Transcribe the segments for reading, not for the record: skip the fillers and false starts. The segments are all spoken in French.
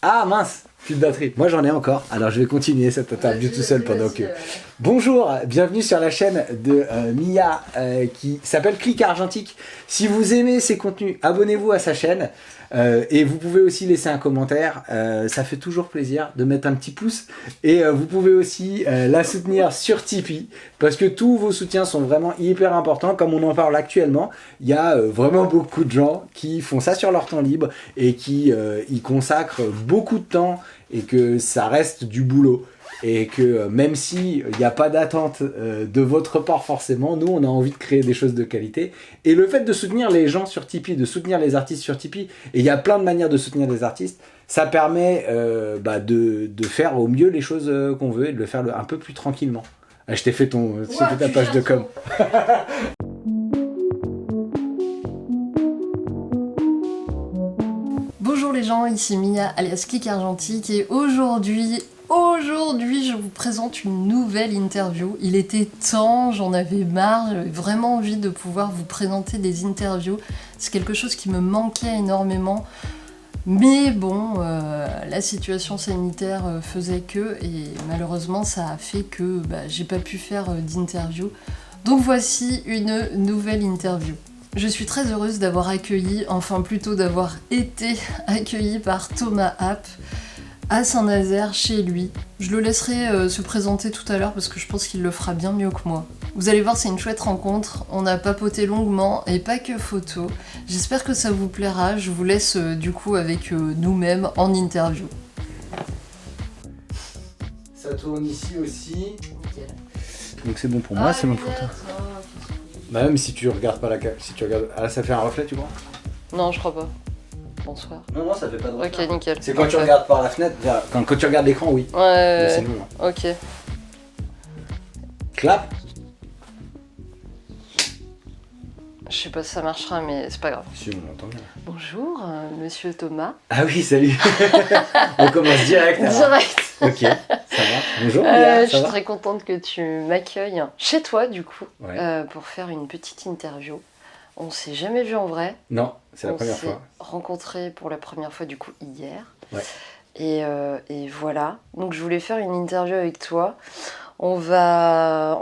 Ah mince, plus de batterie. Moi j'en ai encore, alors je vais continuer cette interview tout seul pendant que... Bonjour, bienvenue sur la chaîne de Mia qui s'appelle Click Argentique. Si vous aimez ses contenus, abonnez-vous à sa chaîne et vous pouvez aussi laisser un commentaire. Ça fait toujours plaisir de mettre un petit pouce et vous pouvez aussi la soutenir sur Tipeee parce que tous vos soutiens sont vraiment hyper importants. Comme on en parle actuellement, il y a vraiment beaucoup de gens qui font ça sur leur temps libre et qui y consacrent beaucoup de temps et que ça reste du boulot. Et que même si il n'y a pas d'attente de votre part forcément, nous on a envie de créer des choses de qualité. Et le fait de soutenir les gens sur Tipeee, de soutenir les artistes sur Tipeee, et il y a plein de manières de soutenir des artistes, ça permet de faire au mieux les choses qu'on veut et de le faire un peu plus tranquillement. Ah, je t'ai fait ta page de com. Bonjour les gens, ici Mia alias Click Argentique et aujourd'hui, je vous présente une nouvelle interview. Il était temps, j'en avais marre, j'avais vraiment envie de pouvoir vous présenter des interviews. C'est quelque chose qui me manquait énormément. Mais bon, la situation sanitaire faisait que, et malheureusement ça a fait que j'ai pas pu faire d'interview. Donc voici une nouvelle interview. Je suis très heureuse d'avoir accueilli, enfin plutôt d'avoir été accueillie par Thomas App à Saint-Nazaire, chez lui. Je le laisserai se présenter tout à l'heure parce que je pense qu'il le fera bien mieux que moi. Vous allez voir, c'est une chouette rencontre, on a papoté longuement et pas que photo. J'espère que ça vous plaira, je vous laisse du coup avec nous-mêmes en interview. Ça tourne ici aussi. Nickel. Donc c'est bon pour moi, c'est bon pour toi. Bah même si tu regardes pas si tu regardes... Ah, ça fait un reflet, tu vois? Non, je crois pas. Bonsoir. Non, ça fait pas de reflet. Ok, nickel. C'est quand tu regardes par la fenêtre, quand tu regardes l'écran, oui. Ouais, c'est nous, hein. ok. Clap. Je sais pas si ça marchera, mais c'est pas grave. Si, on entend bien. Bonjour, monsieur Thomas. Ah oui, salut. On commence direct. Alors. Direct. Ok, ça va. Bonjour, Mia, je ça suis va? très contente que tu m'accueilles chez toi, du coup, Ouais. pour faire une petite interview. On s'est jamais vu en vrai. Non, c'est la première fois. On s'est rencontrés pour la première fois, du coup, hier. Ouais. Et voilà. Donc, je voulais faire une interview avec toi. En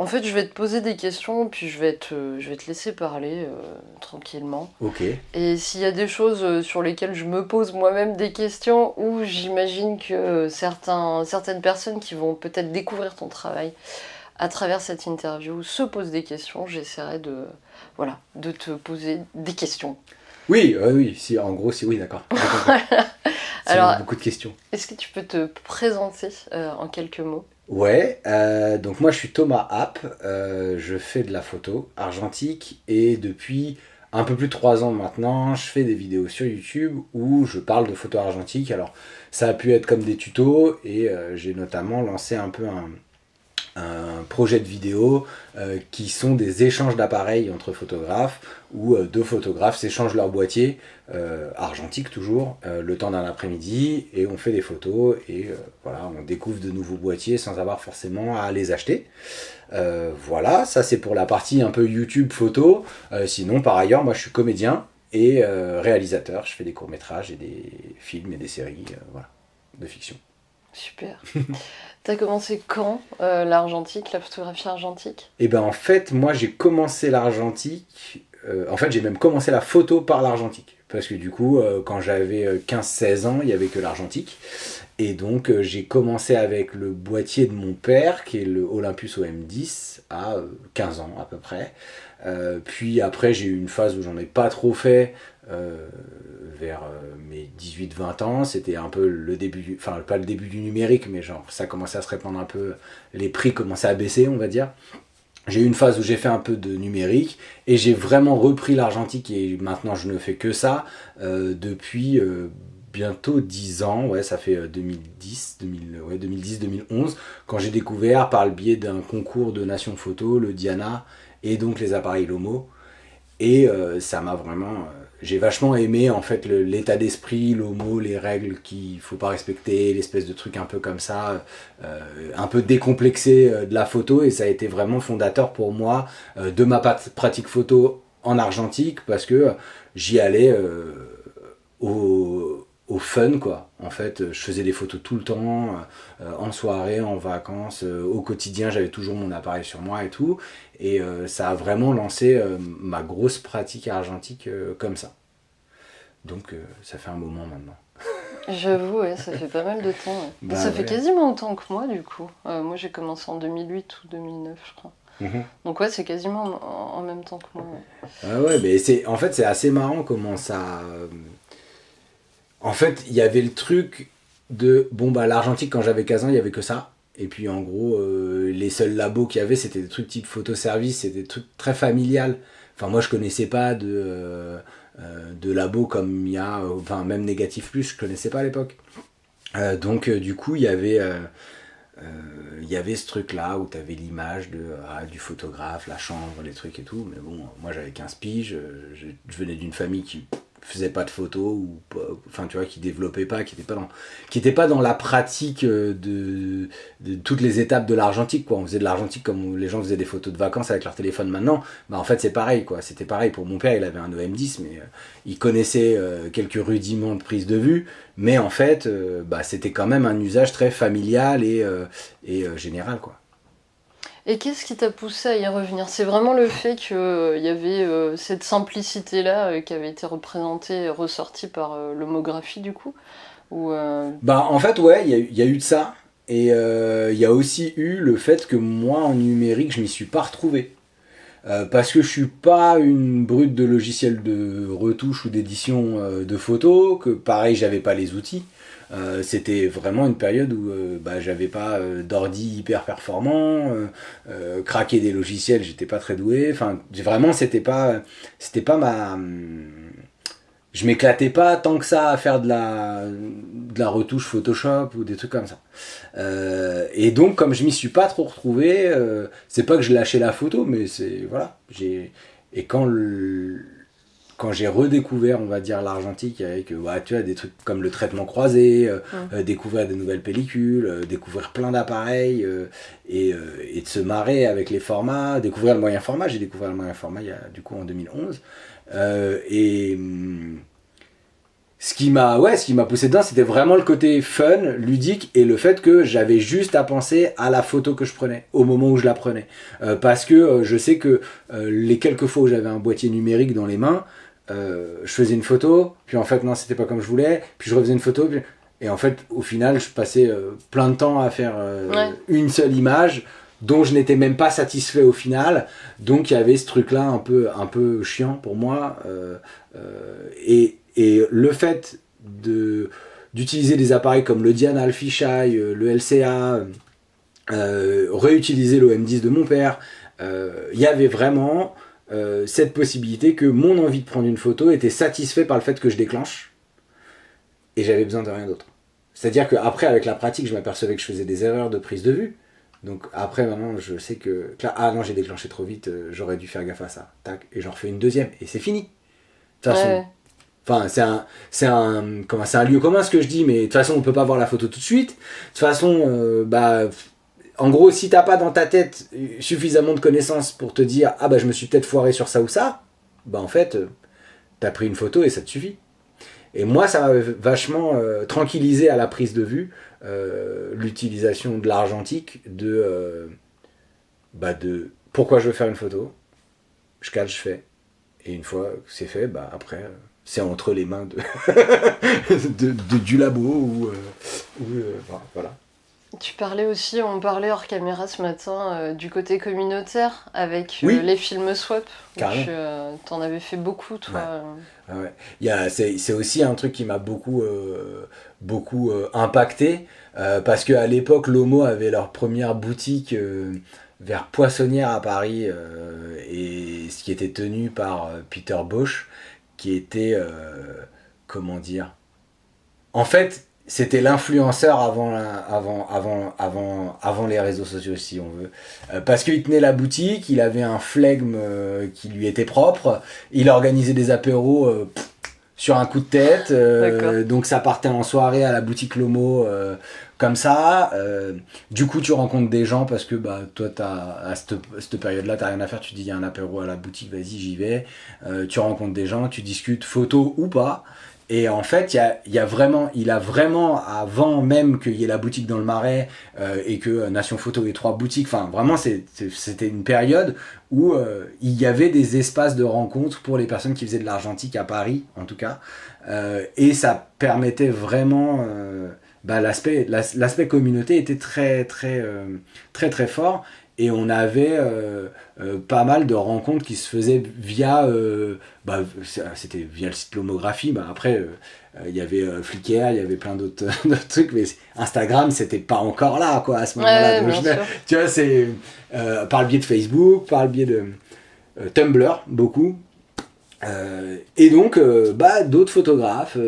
fait, je vais te poser des questions, puis je vais te laisser parler tranquillement. Ok. Et s'il y a des choses sur lesquelles je me pose moi-même des questions, ou j'imagine que certaines personnes qui vont peut-être découvrir ton travail à travers cette interview se posent des questions, j'essaierai de te poser des questions. Oui, oui, si, en gros, si oui, d'accord. Alors, beaucoup de questions. Est-ce que tu peux te présenter en quelques mots? Ouais, donc moi je suis Thomas App, je fais de la photo argentique et depuis un peu plus de 3 ans maintenant, je fais des vidéos sur YouTube où je parle de photo argentique. Alors ça a pu être comme des tutos et j'ai notamment lancé un peu un projet de vidéo qui sont des échanges d'appareils entre photographes où deux photographes s'échangent leur boîtier argentique toujours le temps d'un après-midi et on fait des photos et voilà, on découvre de nouveaux boîtiers sans avoir forcément à les acheter. Voilà, ça c'est pour la partie un peu YouTube photo. Sinon par ailleurs moi je suis comédien et réalisateur, je fais des courts-métrages et des films et des séries voilà, de fiction. Super. T'as commencé quand l'argentique, la photographie argentique? Et ben en fait, moi j'ai commencé l'argentique, en fait j'ai même commencé la photo par l'argentique. Parce que du coup, quand j'avais 15-16 ans, il n'y avait que l'argentique. Et donc j'ai commencé avec le boîtier de mon père, qui est le Olympus OM10, à 15 ans à peu près. Puis après j'ai eu une phase où j'en ai pas trop fait, vers mes 18-20 ans, c'était un peu le début, enfin pas le début du numérique, mais genre ça commençait à se répandre un peu, les prix commençaient à baisser on va dire. J'ai eu une phase où j'ai fait un peu de numérique et j'ai vraiment repris l'argentique et maintenant je ne fais que ça depuis bientôt 10 ans, ouais ça fait 2010-2011 quand j'ai découvert par le biais d'un concours de Nation Photo le Diana et donc les appareils Lomo et ça m'a vraiment... j'ai vachement aimé en fait l'état d'esprit, l'homo, les règles qu'il faut pas respecter, l'espèce de truc un peu comme ça, un peu décomplexé de la photo et ça a été vraiment fondateur pour moi de ma pratique photo en argentique parce que j'y allais au fun, quoi. En fait, je faisais des photos tout le temps, en soirée, en vacances, au quotidien, j'avais toujours mon appareil sur moi et tout. Et ça a vraiment lancé ma grosse pratique argentique comme ça. Donc ça fait un moment maintenant. J'avoue, ouais, ça fait pas mal de temps. Ouais. Bah, Ça fait ouais. quasiment autant que moi, du coup. Moi, j'ai commencé en 2008 ou 2009, je crois. Donc ouais, c'est quasiment en même temps que moi. Ouais. Ah ouais, mais en fait, c'est assez marrant comment ça... En fait, il y avait le truc de... Bon, bah, l'argentique, quand j'avais 15 ans, il n'y avait que ça. Et puis, en gros, les seuls labos qu'il y avait, c'était des trucs type photoservice, c'était des trucs très familial. Enfin, moi, je connaissais pas de labos comme il y a... Enfin, même Négatif Plus, je connaissais pas à l'époque. Donc, du coup, il y avait ce truc là où tu avais l'image du photographe, la chambre, les trucs et tout. Mais bon, moi j'avais 15 piges, je venais d'une famille qui faisait pas de photos, ou enfin tu vois, qui développait pas, qui était pas dans la pratique de toutes les étapes de l'argentique, quoi. On faisait de l'argentique comme les gens faisaient des photos de vacances avec leur téléphone maintenant. Bah en fait c'est pareil, quoi. C'était pareil pour mon père, il avait un EM10, mais il connaissait quelques rudiments de prise de vue. Mais en fait, bah, c'était quand même un usage très familial et général, quoi. Et qu'est-ce qui t'a poussé à y revenir? C'est vraiment le fait qu'il y avait cette simplicité-là qui avait été représentée, ressortie par l'homographie, du coup? Ou, Bah, en fait, ouais, il y a eu de ça. Et il y a aussi eu le fait que moi, en numérique, je m'y suis pas retrouvé. Parce que je suis pas une brute de logiciels de retouche ou d'édition de photos, que pareil, j'avais pas les outils. C'était vraiment une période où bah, j'avais pas d'ordi hyper performant, craquer des logiciels, j'étais pas très doué. Enfin, vraiment, c'était pas ma. Je m'éclatais pas tant que ça à faire de la retouche Photoshop ou des trucs comme ça. Et donc, comme je m'y suis pas trop retrouvé, c'est pas que je lâchais la photo, mais c'est. Voilà. Et quand j'ai redécouvert, on va dire, l'argentique avec ouais, tu vois, des trucs comme le traitement croisé, découvrir des nouvelles pellicules, découvrir plein d'appareils et de se marrer avec les formats, découvrir le moyen format. J'ai découvert le moyen format du coup en 2011. Ce qui m'a poussé dedans, c'était vraiment le côté fun, ludique, et le fait que j'avais juste à penser à la photo que je prenais, au moment où je la prenais. Parce que je sais que les quelques fois où j'avais un boîtier numérique dans les mains, je faisais une photo, puis en fait non, c'était pas comme je voulais, puis je refaisais une photo, et en fait au final je passais plein de temps à faire une seule image, dont je n'étais même pas satisfait au final. Donc il y avait ce truc là un peu chiant pour moi, et le fait d'utiliser des appareils comme le Diana, le Fisheye, le LCA, réutiliser l'OM10 de mon père, il y avait vraiment cette possibilité que mon envie de prendre une photo était satisfaite par le fait que je déclenche, et j'avais besoin de rien d'autre. C'est-à-dire qu'après, avec la pratique, je m'apercevais que je faisais des erreurs de prise de vue. Donc après, maintenant, je sais que... Ah non, j'ai déclenché trop vite, j'aurais dû faire gaffe à ça. Tac, et j'en refais une deuxième, et c'est fini. De toute façon... ouais. Enfin, c'est un lieu commun ce que je dis, mais de toute façon, on peut pas voir la photo tout de suite. De toute façon, bah... En gros, si t'as pas dans ta tête suffisamment de connaissances pour te dire « Ah bah je me suis peut-être foiré sur ça ou ça », bah en fait, t'as pris une photo et ça te suffit. Et moi, ça m'a vachement tranquillisé à la prise de vue, l'utilisation de l'argentique, de pourquoi je veux faire une photo, je cadre, je fais. Et une fois que c'est fait, bah après, c'est entre les mains du labo voilà. On parlait hors caméra ce matin du côté communautaire avec Oui. les films swap. Carrément. T'en avais fait beaucoup, toi. Ouais. C'est aussi un truc qui m'a beaucoup impacté, parce qu'à l'époque, Lomo avait leur première boutique vers Poissonnière à Paris, et ce qui était tenu par Peter Bosch, qui était, comment dire, en fait, c'était l'influenceur avant les réseaux sociaux, si on veut. Parce qu'il tenait la boutique, il avait un flegme qui lui était propre, il organisait des apéros sur un coup de tête, donc ça partait en soirée à la boutique Lomo, comme ça. Du coup, tu rencontres des gens parce que bah, toi, à cette période-là, t'as rien à faire, tu te dis il y a un apéro à la boutique, vas-y, j'y vais. Tu rencontres des gens, tu discutes, photo ou pas. Et en fait, il a vraiment, avant même qu'il y ait la boutique dans le Marais et que Nation Photo ait 3 boutiques, enfin vraiment c'était une période où il y avait des espaces de rencontre pour les personnes qui faisaient de l'argentique à Paris, en tout cas. Et ça permettait vraiment... l'aspect communauté était très fort. Et on avait pas mal de rencontres qui se faisaient via c'était via le site Lomographie. Après il y avait Flickr, il y avait plein d'autres trucs, mais Instagram c'était pas encore là quoi à ce moment-là. Donc, tu vois, c'est par le biais de Facebook, par le biais de Tumblr beaucoup, et donc d'autres photographes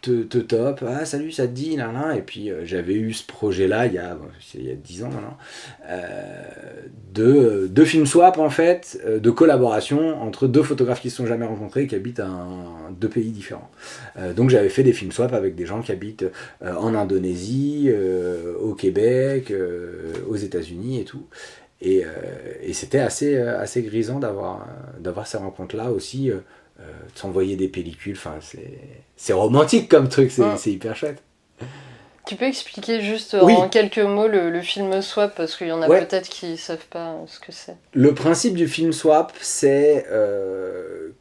te top, ah salut, ça te dit, là, là. Et puis j'avais eu ce projet-là il y a 10 ans maintenant, de film swap en fait, de collaboration entre 2 photographes qui se sont jamais rencontrés et qui habitent à 2 pays différents. Donc j'avais fait des film swap avec des gens qui habitent en Indonésie, au Québec, aux États-Unis et tout. Et c'était assez grisant d'avoir ces rencontres-là aussi. De s'envoyer des pellicules, enfin c'est romantique comme truc, c'est hyper chouette. Tu peux expliquer juste en quelques mots le film swap, parce qu'il y en a peut-être qui savent pas ce que c'est. Le principe du film swap, c'est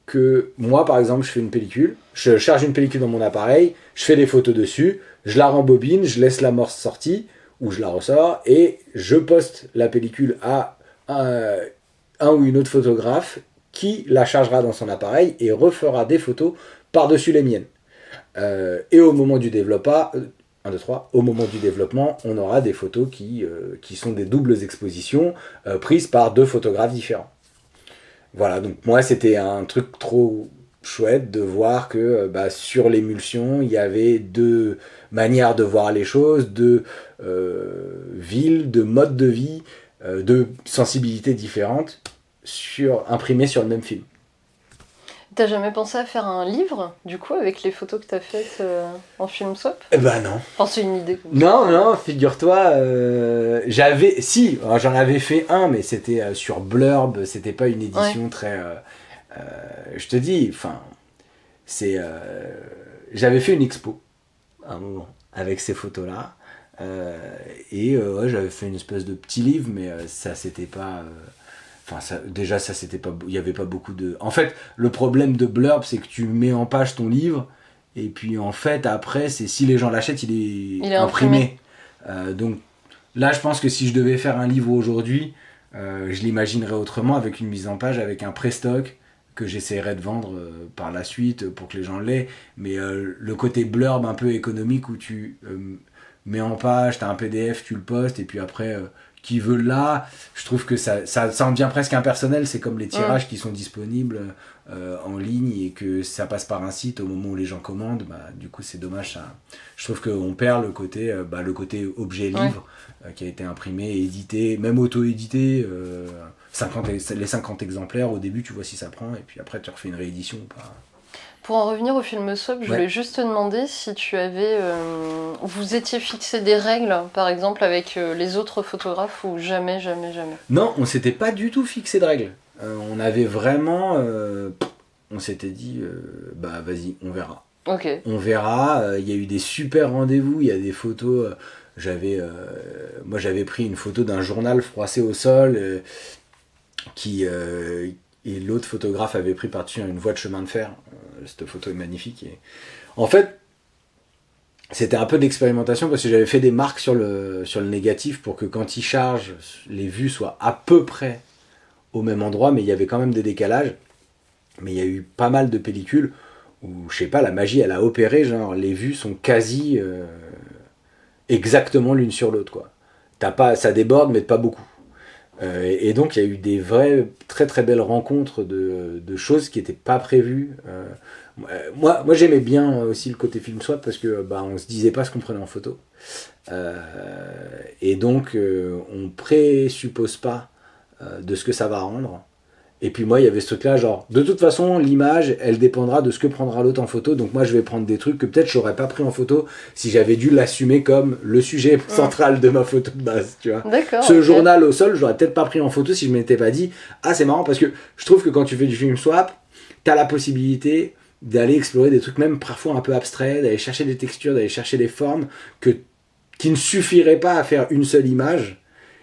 que moi par exemple je fais une pellicule, je charge une pellicule dans mon appareil, je fais des photos dessus, je la rembobine, je laisse l'amorce sortie ou je la ressors et je poste la pellicule à un ou une autre photographe qui la chargera dans son appareil et refera des photos par-dessus les miennes. Et au moment du développement, on aura des photos qui sont des doubles expositions prises par 2 photographes différents. Voilà, donc moi c'était un truc trop chouette de voir que sur l'émulsion, il y avait 2 manières de voir les choses, 2 villes, de modes de vie, 2 sensibilités différentes, imprimé sur le même film. T'as jamais pensé à faire un livre, du coup, avec les photos que t'as faites en film swap ? Non. Enfin, c'est une idée. Non, figure-toi, j'en avais fait un, mais c'était sur Blurb, c'était pas une édition très... je te dis, enfin, j'avais fait une expo, à un moment, avec ces photos-là, j'avais fait une espèce de petit livre, mais ça, c'était pas... c'était pas, il y avait pas beaucoup de. En fait, le problème de Blurb, c'est que tu mets en page ton livre, et puis en fait, après, c'est si les gens l'achètent, il est imprimé. Donc là, je pense que si je devais faire un livre aujourd'hui, je l'imaginerais autrement, avec une mise en page, avec un pré-stock que j'essaierais de vendre par la suite pour que les gens l'aient. Mais le côté Blurb un peu économique où tu mets en page, t'as un PDF, tu le postes, et puis après. Qui veut là, je trouve que ça en devient presque impersonnel, c'est comme les tirages qui sont disponibles en ligne et que ça passe par un site au moment où les gens commandent, du coup c'est dommage, ça. Je trouve qu'on perd le côté objet livre qui a été imprimé, édité, même auto-édité, les 50 exemplaires, au début tu vois si ça prend et puis après tu refais une réédition ou pas. Pour en revenir au film swap, je voulais juste te demander si tu avais... vous étiez fixé des règles, par exemple, avec les autres photographes ou jamais ? Non, on s'était pas du tout fixé de règles. On avait vraiment... on s'était dit, vas-y, on verra. Ok. On verra, il y a eu des super rendez-vous, il y a des photos... moi j'avais pris une photo d'un journal froissé au sol et l'autre photographe avait pris par-dessus une voie de chemin de fer. Cette photo est magnifique. Et... En fait, c'était un peu d'expérimentation parce que j'avais fait des marques sur le négatif pour que quand il charge, les vues soient à peu près au même endroit, mais il y avait quand même des décalages. Mais il y a eu pas mal de pellicules où, je sais pas, la magie, elle a opéré, genre les vues sont quasi exactement l'une sur l'autre, quoi. Ça déborde, mais pas beaucoup. Et donc il y a eu des vraies très très belles rencontres de choses qui n'étaient pas prévues. Moi j'aimais bien aussi le côté film swap parce que on se disait pas ce qu'on prenait en photo. Et donc on présuppose pas de ce que ça va rendre. Et puis moi il y avait ce truc là genre de toute façon l'image elle dépendra de ce que prendra l'autre en photo, donc moi je vais prendre des trucs que peut-être j'aurais pas pris en photo si j'avais dû l'assumer comme le sujet central de ma photo de base, tu vois. D'accord, journal au sol j'aurais peut-être pas pris en photo si je m'étais pas dit c'est marrant parce que je trouve que quand tu fais du film swap t'as la possibilité d'aller explorer des trucs même parfois un peu abstraits, d'aller chercher des textures, d'aller chercher des formes qui ne suffiraient pas à faire une seule image,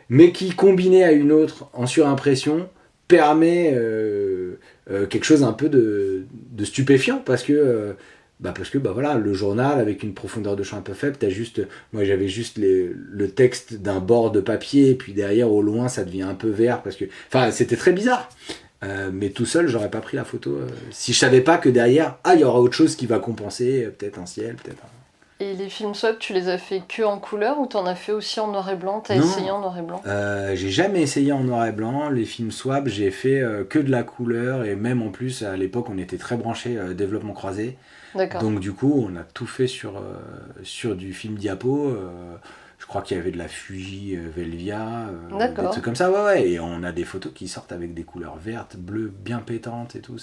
mais qui, combinée à une autre en surimpression, permet quelque chose un peu de stupéfiant, parce que voilà, le journal avec une profondeur de champ un peu faible, moi j'avais juste le texte d'un bord de papier, et puis derrière au loin ça devient un peu vert, c'était très bizarre. Mais tout seul j'aurais pas pris la photo si je savais pas que derrière il y aura autre chose qui va compenser, peut-être un ciel, peut-être un... Et les films swap, tu les as fait que en couleur ou t'en as fait aussi en noir et blanc? T'as Non. essayé en noir et blanc? J'ai jamais essayé en noir et blanc. Les films swap, j'ai fait que de la couleur, et même en plus à l'époque on était très branchés développement croisé. D'accord. Donc du coup on a tout fait sur du film diapo. Je crois qu'il y avait de la Fuji Velvia, des trucs comme ça, ouais. Et on a des photos qui sortent avec des couleurs vertes, bleues, bien pétantes et tout.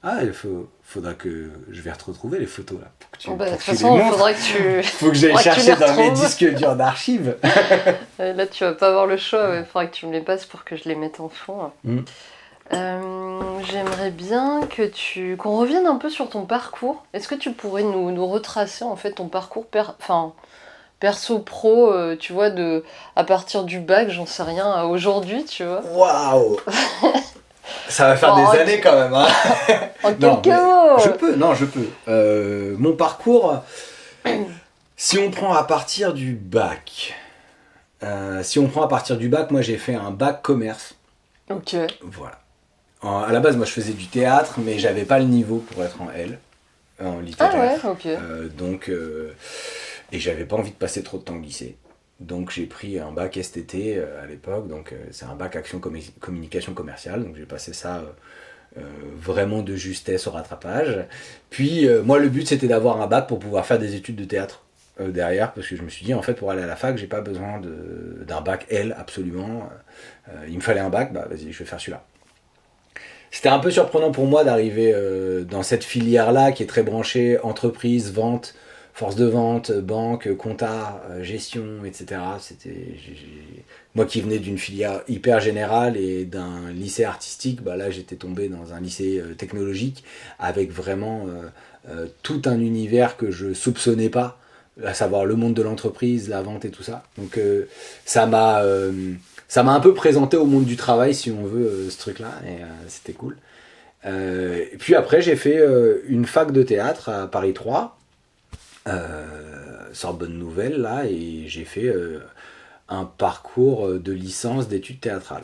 Il faudra que je vais retrouver les photos là. De toute façon, il faudra que tu. Faut que j'aille chercher dans mes disques durs d'archives. Là, tu vas pas avoir le choix. Il faudra que tu me les passes pour que je les mette en fond. J'aimerais bien qu'on revienne un peu sur ton parcours. Est-ce que tu pourrais nous retracer en fait ton parcours perso pro, tu vois, à partir du bac, j'en sais rien, à aujourd'hui, tu vois. Waouh. Ça va faire des années quand même, hein. En quelques mots. Je peux. Mon parcours, si on prend à partir du bac, moi j'ai fait un bac commerce. Ok. Voilà. À la base, moi je faisais du théâtre, mais j'avais pas le niveau pour être en L, en littéraire. Ah ouais, ok. Et j'avais pas envie de passer trop de temps au lycée. Donc j'ai pris un bac STT à l'époque, donc c'est un bac action communication commerciale, donc j'ai passé ça vraiment de justesse au rattrapage. Puis moi le but c'était d'avoir un bac pour pouvoir faire des études de théâtre derrière, parce que je me suis dit en fait pour aller à la fac j'ai pas besoin d'un bac L absolument, il me fallait un bac, vas-y je vais faire celui-là. C'était un peu surprenant pour moi d'arriver dans cette filière-là qui est très branchée entreprise, vente, force de vente, banque, compta, gestion, etc. Moi qui venais d'une filière hyper générale et d'un lycée artistique, là j'étais tombé dans un lycée technologique avec vraiment tout un univers que je soupçonnais pas, à savoir le monde de l'entreprise, la vente et tout ça. Donc ça m'a un peu présenté au monde du travail, si on veut, ce truc-là, et c'était cool. Et puis après j'ai fait une fac de théâtre à Paris 3, Sorbonne Nouvelle là, et j'ai fait un parcours de licence d'études théâtrales.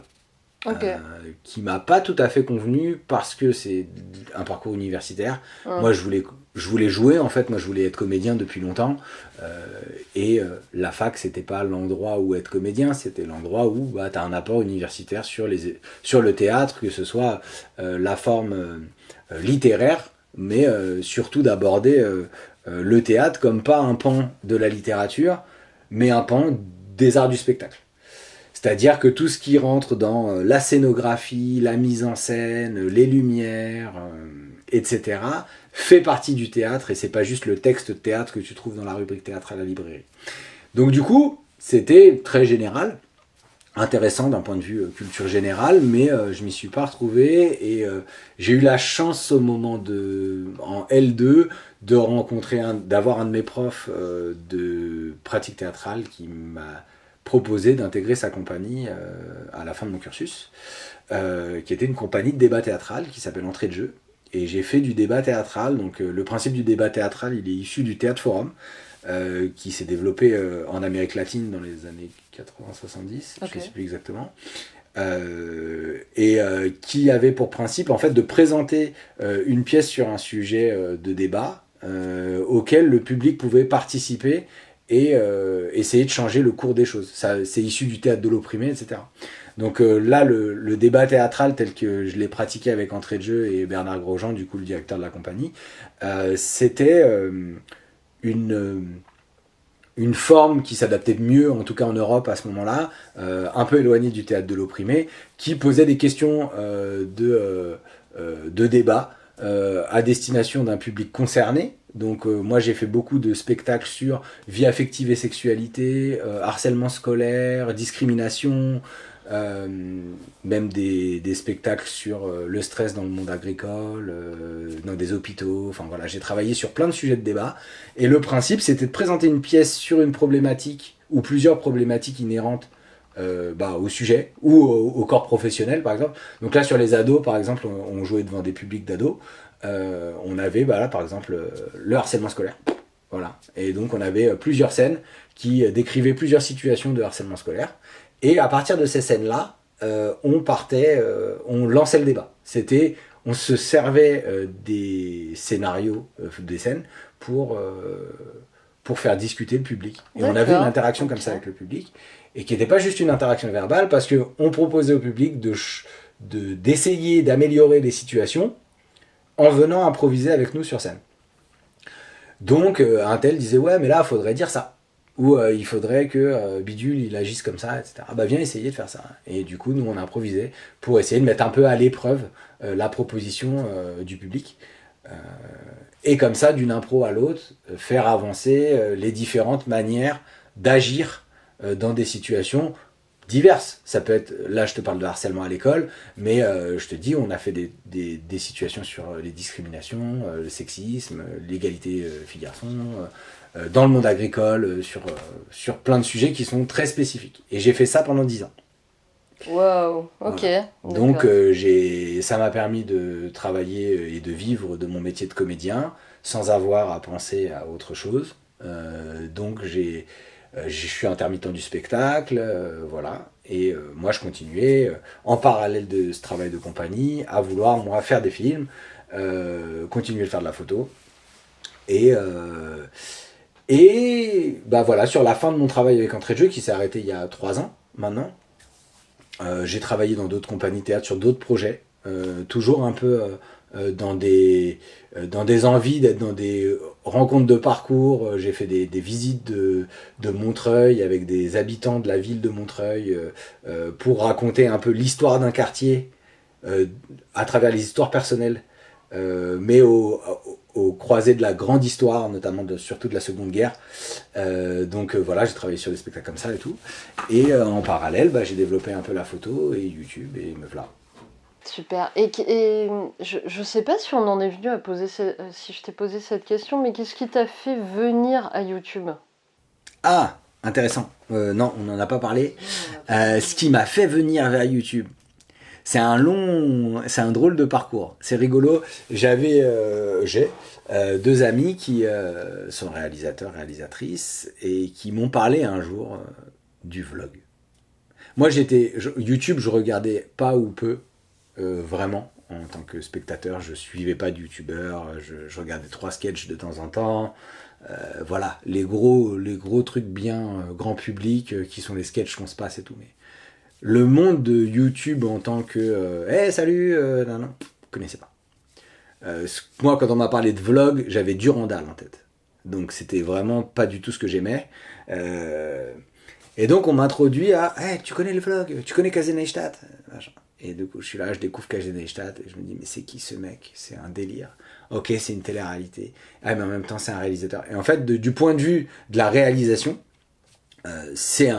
Qui m'a pas tout à fait convenu parce que c'est un parcours universitaire. Moi je voulais jouer en fait, moi je voulais être comédien depuis longtemps, et la fac c'était pas l'endroit où être comédien, c'était l'endroit où tu as un apport universitaire sur le théâtre, que ce soit la forme littéraire, mais surtout d'aborder le théâtre comme pas un pan de la littérature, mais un pan des arts du spectacle. C'est-à-dire que tout ce qui rentre dans la scénographie, la mise en scène, les lumières, etc., fait partie du théâtre, et c'est pas juste le texte de théâtre que tu trouves dans la rubrique théâtre à la librairie. Donc du coup, c'était très général, intéressant d'un point de vue culture générale, mais je m'y suis pas retrouvé, et j'ai eu la chance au moment en L2 d'avoir un de mes profs de pratique théâtrale qui m'a proposé d'intégrer sa compagnie à la fin de mon cursus, qui était une compagnie de débat théâtral qui s'appelle Entrée de jeu, et j'ai fait du débat théâtral. Donc le principe du débat théâtral, il est issu du théâtre forum, qui s'est développé en Amérique latine dans les années 80-70, je ne sais plus exactement, et qui avait pour principe en fait de présenter une pièce sur un sujet de débat auquel le public pouvait participer et essayer de changer le cours des choses. Ça, c'est issu du théâtre de l'opprimé, etc. Donc là, le débat théâtral tel que je l'ai pratiqué avec Entrée de jeu et Bernard Grosjean, du coup le directeur de la compagnie, c'était une forme qui s'adaptait mieux, en tout cas en Europe à ce moment-là, un peu éloignée du théâtre de l'opprimé, qui posait des questions de débat à destination d'un public concerné. Donc moi j'ai fait beaucoup de spectacles sur vie affective et sexualité, harcèlement scolaire, discrimination, même des spectacles sur le stress dans le monde agricole, dans des hôpitaux, enfin voilà, j'ai travaillé sur plein de sujets de débat, et le principe c'était de présenter une pièce sur une problématique, ou plusieurs problématiques inhérentes au sujet, ou au corps professionnel par exemple. Donc là sur les ados par exemple, on jouait devant des publics d'ados, on avait là par exemple le harcèlement scolaire. Voilà. Et donc on avait plusieurs scènes qui décrivaient plusieurs situations de harcèlement scolaire. Et à partir de ces scènes-là, on lançait le débat. On se servait des scénarios, des scènes, pour faire discuter le public. Et on avait une interaction comme ça avec le public, et qui n'était pas juste une interaction verbale, parce qu'on proposait au public d'essayer d'améliorer les situations en venant improviser avec nous sur scène. Donc un tel disait ouais mais là il faudrait dire ça, ou il faudrait que Bidule il agisse comme ça, etc. Ah bah viens essayer de faire ça. Et du coup nous on a improvisé pour essayer de mettre un peu à l'épreuve la proposition du public, et comme ça d'une impro à l'autre faire avancer les différentes manières d'agir dans des situations diverses. Ça peut être, là je te parle de harcèlement à l'école, mais je te dis, on a fait des situations sur les discriminations, le sexisme, l'égalité filles-garçons, dans le monde agricole, sur plein de sujets qui sont très spécifiques. Et j'ai fait ça pendant 10 ans. Wow, ok. Voilà. Donc ça m'a permis de travailler et de vivre de mon métier de comédien sans avoir à penser à autre chose. Donc je suis intermittent du spectacle, voilà. Et moi, je continuais, en parallèle de ce travail de compagnie, à vouloir, moi, faire des films, continuer de faire de la photo. Et voilà, sur la fin de mon travail avec Entrée de Jeu, qui s'est arrêté il y a 3 ans, maintenant, j'ai travaillé dans d'autres compagnies théâtre, sur d'autres projets, toujours un peu dans des envies d'être dans des rencontres de parcours. J'ai fait des visites de Montreuil avec des habitants de la ville de Montreuil pour raconter un peu l'histoire d'un quartier à travers les histoires personnelles, mais au croisé de la grande histoire, notamment surtout de la Seconde Guerre. Donc voilà, j'ai travaillé sur des spectacles comme ça et tout. Et en parallèle, j'ai développé un peu la photo et YouTube, et me voilà. Super. Et je sais pas si on en est venu à si je t'ai posé cette question, mais qu'est-ce qui t'a fait venir à YouTube ? Ah, intéressant. Non, on n'en a pas parlé. Ce qui m'a fait venir vers YouTube, c'est un drôle de parcours. C'est rigolo. J'ai 2 amis qui sont réalisateurs, réalisatrices, et qui m'ont parlé un jour du vlog. Moi, YouTube, je regardais pas ou peu. Vraiment, en tant que spectateur, je suivais pas de youtubeurs, je regardais 3 sketchs de temps en temps, voilà, les gros trucs bien grand public qui sont les sketchs qu'on se passe et tout, mais le monde de YouTube en tant que hey, salut, non, je connaissais pas. Moi, quand on m'a parlé de vlog, j'avais Durandal en tête, donc c'était vraiment pas du tout ce que j'aimais. Et donc on m'introduit à hey, tu connais le vlog, tu connais Kaze Neistat, et du coup je suis là, je découvre Kaze Neistat et je me dis mais c'est qui ce mec, c'est un délire. Ok, c'est une télé-réalité, mais en même temps c'est un réalisateur. Et en fait du point de vue de la réalisation, c'était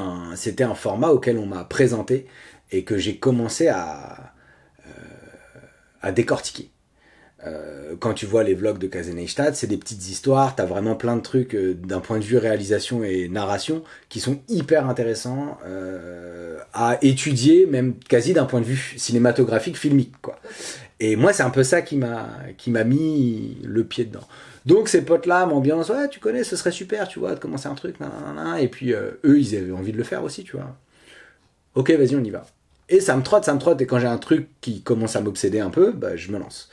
un format auquel on m'a présenté et que j'ai commencé à décortiquer. Quand tu vois les vlogs de Kaze Neistat, c'est des petites histoires, t'as vraiment plein de trucs d'un point de vue réalisation et narration qui sont hyper intéressants à étudier, même quasi d'un point de vue cinématographique, filmique, quoi. Et moi, c'est un peu ça qui m'a mis le pied dedans. Donc ces potes-là m'ambiancent, ouais, tu connais, ce serait super, tu vois, de commencer un truc, nanana. Et puis eux, ils avaient envie de le faire aussi, tu vois. Ok, vas-y, on y va. Et ça me trotte, et quand j'ai un truc qui commence à m'obséder un peu, je me lance.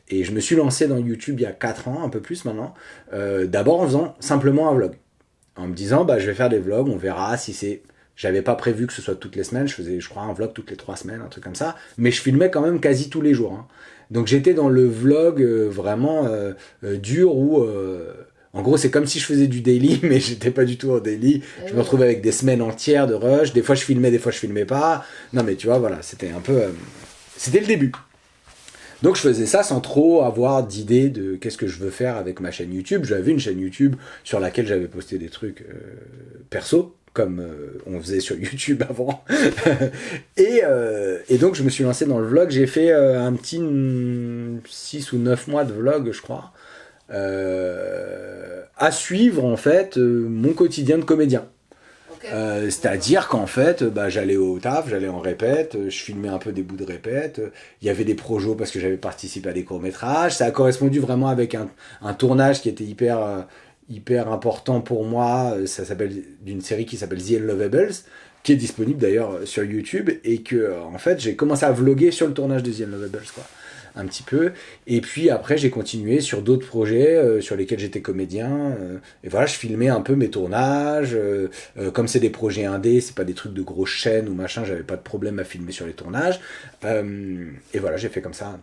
Et je me suis lancé dans YouTube il y a 4 ans, un peu plus maintenant, d'abord en faisant simplement un vlog. En me disant, je vais faire des vlogs, on verra si c'est... J'avais pas prévu que ce soit toutes les semaines, je faisais, je crois, un vlog toutes les 3 semaines, un truc comme ça, mais je filmais quand même quasi tous les jours. Hein. Donc j'étais dans le vlog vraiment dur où... En gros, c'est comme si je faisais du daily, mais j'étais pas du tout en daily. Je me retrouvais avec des semaines entières de rush. Des fois, je filmais, des fois, je filmais pas. Non, mais tu vois, voilà, c'était un peu... C'était le début. Donc, je faisais ça sans trop avoir d'idée de qu'est-ce que je veux faire avec ma chaîne YouTube. J'avais une chaîne YouTube sur laquelle j'avais posté des trucs perso, comme on faisait sur YouTube avant. Et donc je me suis lancé dans le vlog. J'ai fait un petit 6 ou 9 mois de vlog, je crois, à suivre en fait mon quotidien de comédien. C'est-à-dire qu'en fait, j'allais au taf, j'allais en répète, je filmais un peu des bouts de répète, il y avait des projets parce que j'avais participé à des courts-métrages, ça a correspondu vraiment avec un tournage qui était hyper important pour moi, ça s'appelle d'une série qui s'appelle The Unlovables, qui est disponible d'ailleurs sur YouTube, et que en fait j'ai commencé à vlogger sur le tournage de The Unlovables, quoi. Un petit peu, et puis après j'ai continué sur d'autres projets sur lesquels j'étais comédien, et voilà, je filmais un peu mes tournages, comme c'est des projets indés, c'est pas des trucs de grosses chaînes ou machin, j'avais pas de problème à filmer sur les tournages, et voilà, j'ai fait comme ça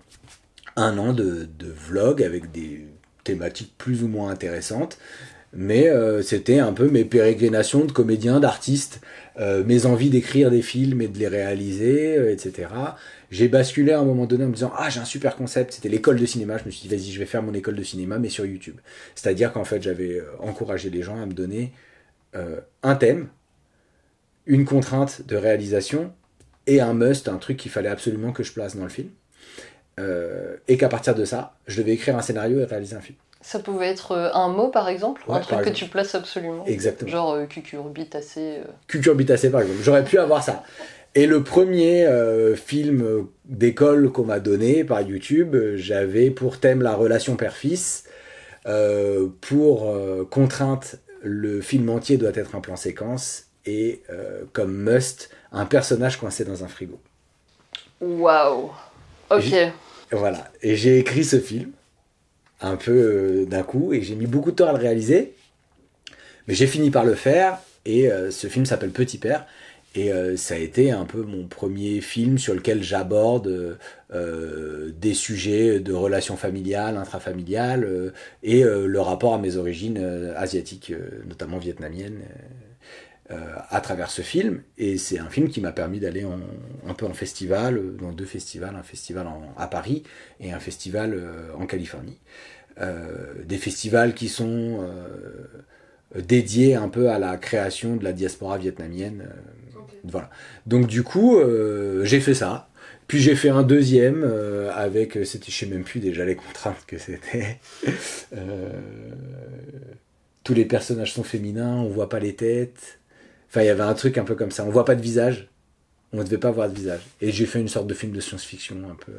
1 an de vlog avec des thématiques plus ou moins intéressantes, mais c'était un peu mes pérégrinations de comédien, d'artiste, mes envies d'écrire des films et de les réaliser, etc. J'ai basculé à un moment donné en me disant « Ah, j'ai un super concept !» C'était l'école de cinéma. Je me suis dit « Vas-y, je vais faire mon école de cinéma, mais sur YouTube. » C'est-à-dire qu'en fait, j'avais encouragé les gens à me donner un thème, une contrainte de réalisation et un must, un truc qu'il fallait absolument que je place dans le film. Et qu'à partir de ça, je devais écrire un scénario et réaliser un film. Ça pouvait être un mot, par exemple, Ouais, un truc que tu places absolument. Exactement. Genre cucurbitacé. Cucurbitacé, par exemple. J'aurais pu avoir ça. Et le premier film d'école qu'on m'a donné par YouTube, j'avais pour thème la relation père-fils. Pour contrainte, le film entier doit être un plan séquence. Et comme must, un personnage coincé dans un frigo. Waouh. Ok. Voilà. Et j'ai écrit ce film, un peu d'un coup, et j'ai mis beaucoup de temps à le réaliser. Mais j'ai fini par le faire, et ce film s'appelle Petit Père. Et ça a été un peu mon premier film sur lequel j'aborde des sujets de relations familiales, intrafamiliales, et le rapport à mes origines asiatiques, notamment vietnamiennes, à travers ce film. Et c'est un film qui m'a permis d'aller un peu en festival, dans 2 festivals, un festival à Paris et un festival en Californie. Des festivals qui sont dédiés un peu à la création de la diaspora vietnamienne. Voilà. Donc du coup, j'ai fait ça. Puis j'ai fait un deuxième avec, je sais même plus déjà les contraintes que c'était. Tous les personnages sont féminins, on voit pas les têtes. Enfin, il y avait un truc un peu comme ça. On voit pas de visage. On ne devait pas voir de visage. Et j'ai fait une sorte de film de science-fiction un peu,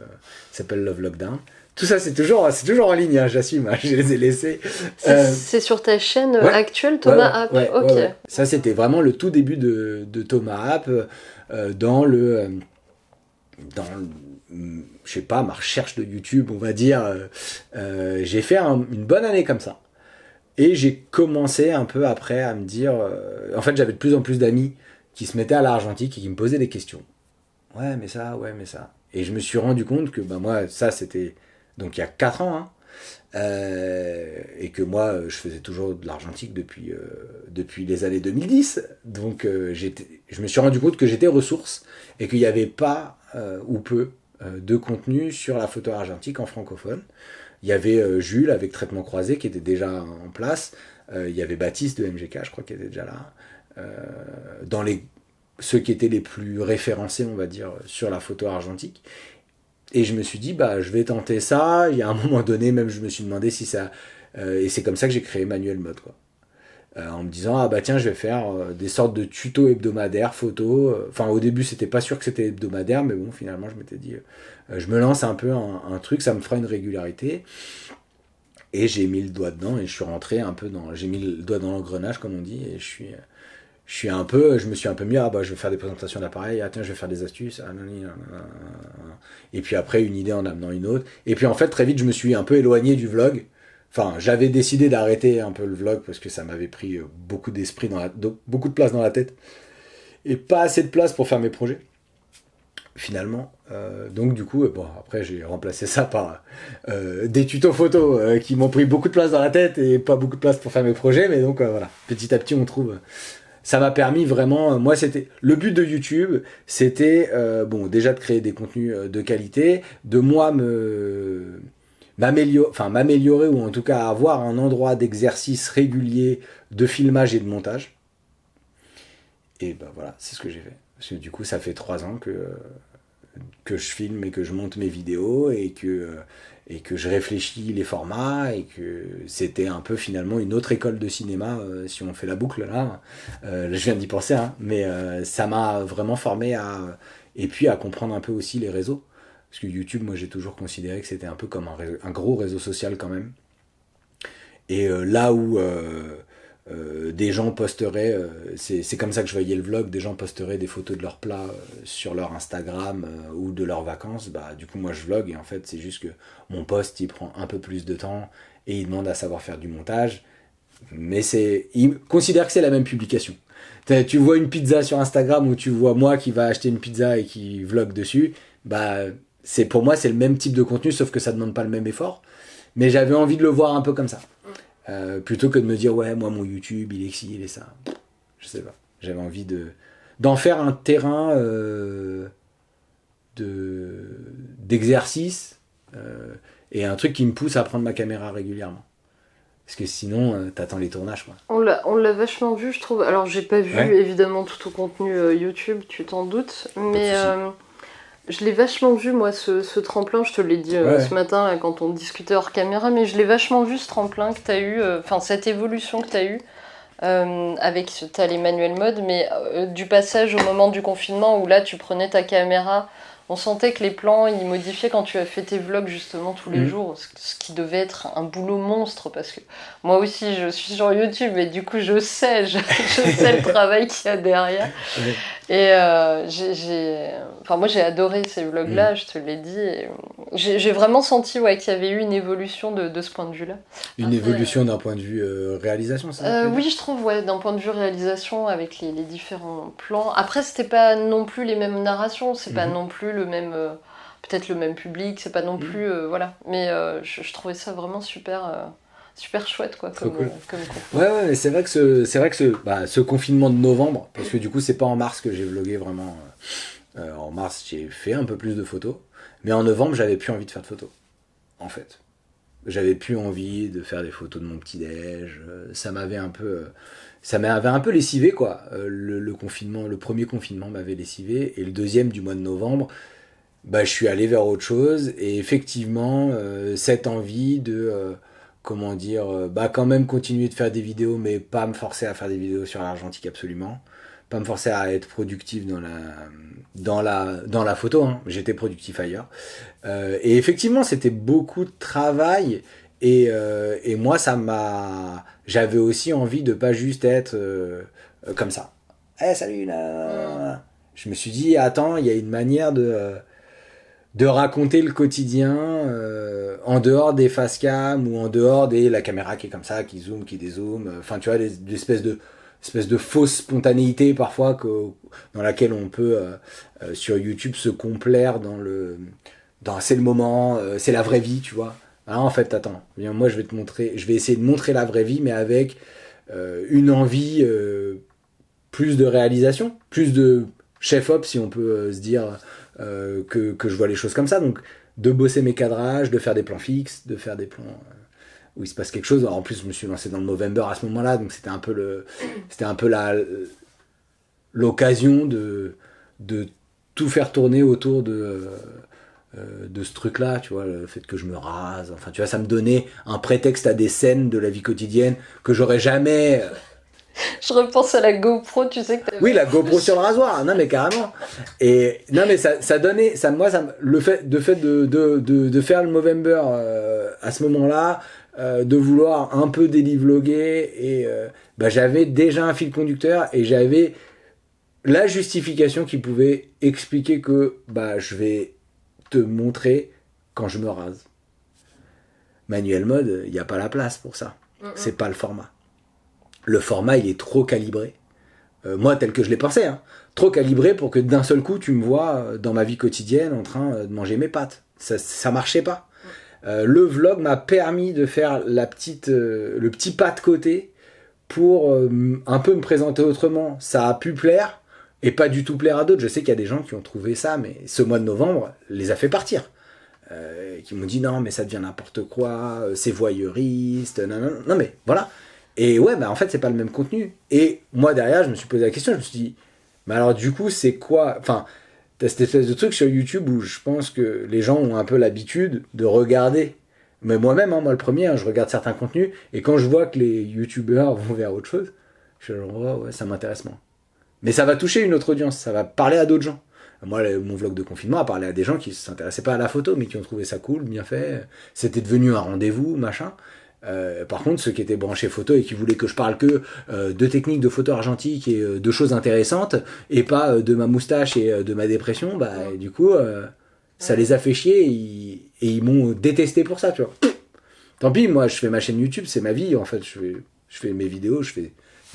qui s'appelle Love Lockdown. Tout ça, c'est toujours en ligne, hein, j'assume, hein, je les ai laissés. C'est sur ta chaîne actuelle, Thomas App. Ok. Ouais. Ça, c'était vraiment le tout début de Thomas App, dans je sais pas, ma recherche de YouTube, on va dire. J'ai fait une bonne année comme ça. Et j'ai commencé un peu après à me dire... en fait, j'avais de plus en plus d'amis qui se mettaient à l'argentique et qui me posaient des questions. Ouais, mais ça. Et je me suis rendu compte que moi, ça, c'était... Donc il y a 4 ans, hein, et que moi, je faisais toujours de l'argentique depuis les années 2010. Donc je me suis rendu compte que j'étais ressource et qu'il n'y avait pas ou peu de contenu sur la photo argentique en francophone. Il y avait Jules avec Traitement Croisé qui était déjà en place. Il y avait Baptiste de MGK, je crois, qui était déjà là. Dans ceux qui étaient les plus référencés, on va dire, sur la photo argentique. Et je me suis dit, je vais tenter ça. Il y a un moment donné, même, je me suis demandé si ça... et c'est comme ça que j'ai créé Manuel Mode, quoi. En me disant, tiens, je vais faire des sortes de tutos hebdomadaires, photos. Enfin, au début, c'était pas sûr que c'était hebdomadaire, mais bon, finalement, je m'étais dit, je me lance un peu un truc, ça me fera une régularité. Et j'ai mis le doigt dedans et je suis rentré un peu j'ai mis le doigt dans l'engrenage, comme on dit, et je me suis un peu mis, je vais faire des présentations d'appareils, tiens, je vais faire des astuces, et puis après, une idée en amenant une autre. Et puis en fait, très vite, je me suis un peu éloigné du vlog. Enfin, j'avais décidé d'arrêter un peu le vlog parce que ça m'avait pris beaucoup d'esprit, beaucoup de place dans la tête, et pas assez de place pour faire mes projets, finalement. Donc du coup, après j'ai remplacé ça par des tutos photos qui m'ont pris beaucoup de place dans la tête et pas beaucoup de place pour faire mes projets, mais donc voilà, petit à petit on trouve... Ça m'a permis vraiment, moi c'était... Le but de YouTube, c'était déjà de créer des contenus de qualité, de moi m'améliorer, ou en tout cas avoir un endroit d'exercice régulier de filmage et de montage. Et bah voilà, c'est ce que j'ai fait. Parce que du coup, ça fait 3 ans que je filme et que je monte mes vidéos et que je réfléchis les formats et que c'était un peu finalement une autre école de cinéma, si on fait la boucle là. Je viens d'y penser, hein, mais ça m'a vraiment formé et puis à comprendre un peu aussi les réseaux. Parce que YouTube, moi j'ai toujours considéré que c'était un peu comme un gros réseau social quand même. Et là où des gens posteraient, c'est comme ça que je voyais le vlog, des gens posteraient des photos de leurs plats sur leur Instagram ou de leurs vacances, bah du coup moi je vlog et en fait c'est juste que mon post il prend un peu plus de temps et il demande à savoir faire du montage, mais il considère que c'est la même publication. Tu vois une pizza sur Instagram ou tu vois moi qui va acheter une pizza et qui vlog dessus, bah pour moi c'est le même type de contenu sauf que ça demande pas le même effort, mais j'avais envie de le voir un peu comme ça. Plutôt que de me dire ouais moi mon YouTube il est ci, il est ça, je sais pas, j'avais envie d'en faire un terrain d'exercice et un truc qui me pousse à prendre ma caméra régulièrement parce que sinon t'attends les tournages quoi. On l'a vachement vu je trouve, alors j'ai pas vu évidemment tout ton contenu YouTube, tu t'en doutes, mais je l'ai vachement vu, moi, ce tremplin, je te l'ai dit ce matin, là, quand on discutait hors caméra, mais je l'ai vachement vu, ce tremplin que tu as eu, cette évolution que tu as eue, t'as les manuels mode, mais du passage au moment du confinement, où là, tu prenais ta caméra, on sentait que les plans, ils modifiaient quand tu as fait tes vlogs, justement, tous les jours, ce qui devait être un boulot monstre, parce que moi aussi, je suis sur YouTube, et du coup, je sais le travail qu'il y a derrière. Et moi j'ai adoré ces vlogs-là, je te l'ai dit. Et j'ai vraiment senti qu'il y avait eu une évolution de ce point de vue-là. Une évolution d'un point de vue réalisation, ça oui, je trouve, d'un point de vue réalisation, avec les différents plans. Après, c'était pas non plus les mêmes narrations, c'est pas non plus le même... peut-être le même public, c'est pas non plus... voilà. Mais je trouvais ça vraiment super chouette quoi comme cool. Comme ouais mais c'est vrai que ce confinement de novembre, parce que du coup c'est pas en mars que j'ai vlogué vraiment, en mars j'ai fait un peu plus de photos, mais en novembre j'avais plus envie de faire de photos en fait, j'avais plus envie de faire des photos de mon petit déj, ça m'avait un peu lessivé quoi, le confinement, le premier confinement m'avait lessivé et le deuxième du mois de novembre je suis allé vers autre chose et effectivement cette envie de quand même continuer de faire des vidéos, mais pas me forcer à faire des vidéos sur l'argentique absolument, pas me forcer à être productif dans la photo, hein. J'étais productif ailleurs. Et effectivement, c'était beaucoup de travail, et moi, j'avais aussi envie de pas juste être comme ça. Salut là. Je me suis dit, attends, il y a une manière de raconter le quotidien en dehors des face cam ou en dehors la caméra qui est comme ça, qui zoome, qui dézoome, enfin tu vois, l'espèce de fausse spontanéité parfois dans laquelle on peut sur YouTube se complaire dans c'est le moment, c'est la vraie vie, tu vois. Alors en fait attends, moi je vais essayer de montrer la vraie vie mais avec une envie plus de réalisation, plus de chef-op si on peut se dire que je vois les choses comme ça, donc de bosser mes cadrages, de faire des plans fixes, de faire des plans où il se passe quelque chose. Alors, en plus je me suis lancé dans le Movember à ce moment-là, donc c'était un peu l'occasion de tout faire tourner autour de ce truc-là, tu vois, le fait que je me rase, enfin tu vois, ça me donnait un prétexte à des scènes de la vie quotidienne que j'aurais jamais... Je repense à la GoPro, tu sais que t'avais... Oui, la GoPro sur le rasoir, non mais carrément. Et non mais ça donnait, le fait de faire le Movember à ce moment-là, de vouloir un peu daily vloguer, et j'avais déjà un fil conducteur et j'avais la justification qui pouvait expliquer que je vais te montrer quand je me rase. Manuel mode, il n'y a pas la place pour ça. C'est pas le format. Le format, il est trop calibré. Moi, tel que je l'ai pensé, hein. Trop calibré pour que d'un seul coup, tu me vois dans ma vie quotidienne en train de manger mes pâtes. Ça marchait pas. Le vlog m'a permis de faire le petit pas de côté pour un peu me présenter autrement. Ça a pu plaire et pas du tout plaire à d'autres. Je sais qu'il y a des gens qui ont trouvé ça, mais ce mois de novembre les a fait partir. Qui m'ont dit non, mais ça devient n'importe quoi, c'est voyeuriste. Non, mais voilà. Et ouais, bah en fait, c'est pas le même contenu. Et moi, derrière, je me suis posé la question, je me suis dit, mais alors du coup, c'est quoi... Enfin, t'as cette espèce de truc sur YouTube où je pense que les gens ont un peu l'habitude de regarder. Mais moi-même, hein, moi le premier, hein, je regarde certains contenus, et quand je vois que les YouTubeurs vont vers autre chose, je suis genre, oh, ouais, ça m'intéresse moins. Mais ça va toucher une autre audience, ça va parler à d'autres gens. Moi, mon vlog de confinement a parlé à des gens qui ne s'intéressaient pas à la photo, mais qui ont trouvé ça cool, bien fait. C'était devenu un rendez-vous, machin. Par contre, ceux qui étaient branchés photo et qui voulaient que je parle que de techniques de photo argentique et de choses intéressantes, et pas de ma moustache et de ma dépression, bah, et du coup, ça les a fait chier et ils m'ont détesté pour ça, tu vois. Tant pis, moi, je fais ma chaîne YouTube, c'est ma vie, en fait. Je fais mes vidéos,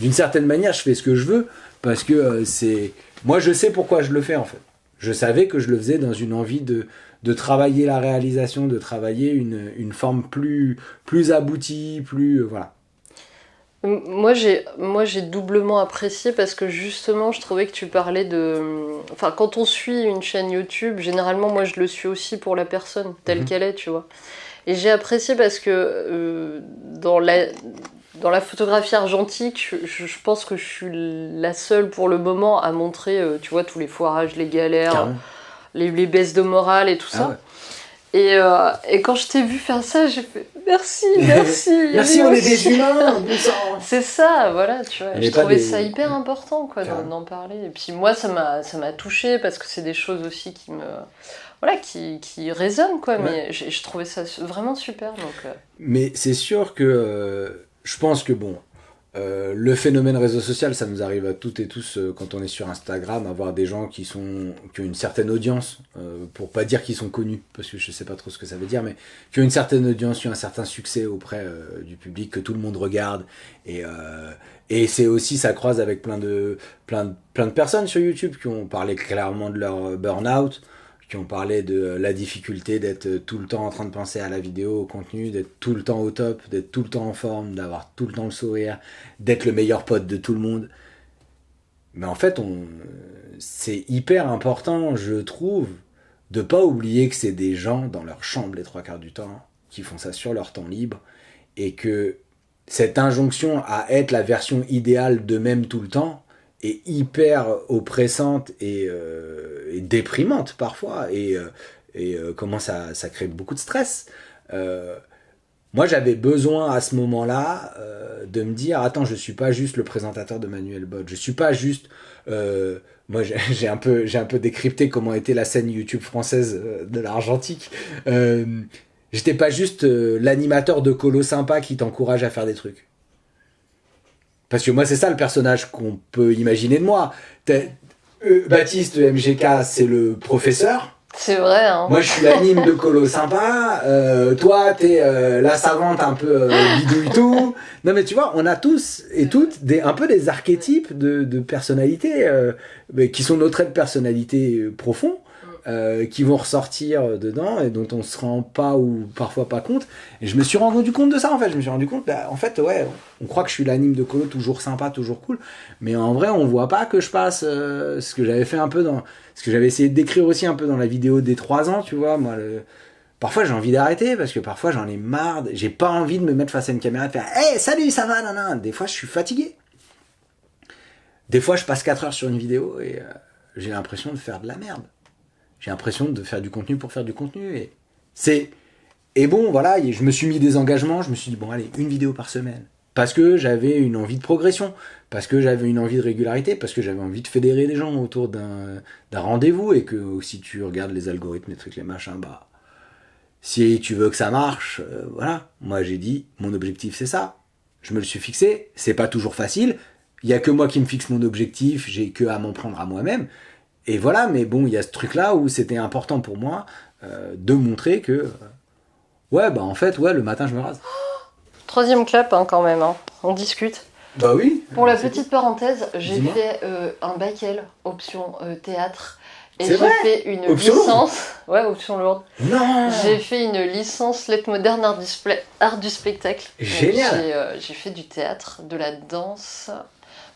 d'une certaine manière, je fais ce que je veux, parce que c'est... Moi, je sais pourquoi je le fais, en fait. Je savais que je le faisais dans une envie de travailler la réalisation, de travailler une forme plus aboutie, plus... voilà. Moi j'ai doublement apprécié parce que justement je trouvais que tu parlais de... Enfin quand on suit une chaîne YouTube, généralement moi je le suis aussi pour la personne telle qu'elle est, tu vois. Et j'ai apprécié parce que dans la photographie argentique, je pense que je suis la seule pour le moment à montrer, tu vois, tous les foirages, les galères, les baisses de morale et tout ça. Ouais. Et quand je t'ai vu faire ça, j'ai fait merci. Merci, on est des humains. C'est ça, voilà, tu vois. Je trouvais ça hyper important, quoi, d'en parler. Et puis moi, ça m'a touchée parce que c'est des choses aussi qui me... Voilà, qui résonnent, quoi. Ouais. Mais je trouvais ça vraiment super. Donc, Mais c'est sûr que je pense que, bon, le phénomène réseau social, ça nous arrive à toutes et tous quand on est sur Instagram, avoir des gens qui ont une certaine audience, pour pas dire qu'ils sont connus, parce que je sais pas trop ce que ça veut dire, mais qui ont une certaine audience, qui ont un certain succès auprès du public, que tout le monde regarde, et c'est aussi, ça croise avec plein de personnes sur YouTube qui ont parlé clairement de leur burn-out, qui ont parlé de la difficulté d'être tout le temps en train de penser à la vidéo, au contenu, d'être tout le temps au top, d'être tout le temps en forme, d'avoir tout le temps le sourire, d'être le meilleur pote de tout le monde. Mais en fait, c'est hyper important, je trouve, de pas oublier que c'est des gens dans leur chambre les 3/4 du temps, qui font ça sur leur temps libre, et que cette injonction à être la version idéale d'eux-mêmes tout le temps est hyper oppressante et déprimante parfois, et comment ça crée beaucoup de stress. Moi, j'avais besoin à ce moment-là de me dire, attends, je suis pas juste le présentateur de Manuel Bot, je suis pas juste... moi, j'ai un peu décrypté comment était la scène YouTube française de l'argentique. J'étais pas juste l'animateur de colo sympa qui t'encourage à faire des trucs. Parce que moi, c'est ça le personnage qu'on peut imaginer de moi. Baptiste MGK, c'est le professeur. C'est vrai, hein. Moi, je suis l'anime de colo sympa. Toi, t'es la savante un peu bidouille tout. Non, mais tu vois, on a tous et toutes un peu des archétypes de personnalités qui sont nos traits de personnalité profonds. Qui vont ressortir dedans et dont on se rend pas ou parfois pas compte. Et je me suis rendu compte de ça, en fait. Je me suis rendu compte, en fait, ouais, on croit que je suis l'anime de colo, toujours sympa, toujours cool, mais en vrai, on voit pas que je passe ce que j'avais fait un peu ce que j'avais essayé de décrire aussi un peu dans la vidéo des 3 ans, tu vois. Moi, parfois, j'ai envie d'arrêter parce que parfois, j'en ai marre. J'ai pas envie de me mettre face à une caméra et de faire « Hey, salut, ça va, nanana ?» Des fois, je suis fatigué. Des fois, je passe 4 heures sur une vidéo et j'ai l'impression de faire de la merde. J'ai l'impression de faire du contenu pour faire du contenu. Et bon, voilà, je me suis mis des engagements. Je me suis dit, bon, allez, une vidéo par semaine. Parce que j'avais une envie de progression. Parce que j'avais une envie de régularité. Parce que j'avais envie de fédérer des gens autour d'un rendez-vous. Et que si tu regardes les algorithmes, les trucs, les machins, bah, si tu veux que ça marche, voilà. Moi, j'ai dit, mon objectif, c'est ça. Je me le suis fixé. C'est pas toujours facile. Il y a que moi qui me fixe mon objectif. J'ai que à m'en prendre à moi-même. Et voilà, mais bon, il y a ce truc-là où c'était important pour moi de montrer que, ouais, bah en fait, ouais, le matin, je me rase. 3e clap, hein, quand même, hein. On discute. Bah oui. Pour la petite parenthèse, j'ai fait un bac L, option théâtre. Et j'ai fait une licence... Ouais, option lourde. Non. J'ai fait une licence lettres modernes, art du spectacle. Génial. J'ai fait du théâtre, de la danse...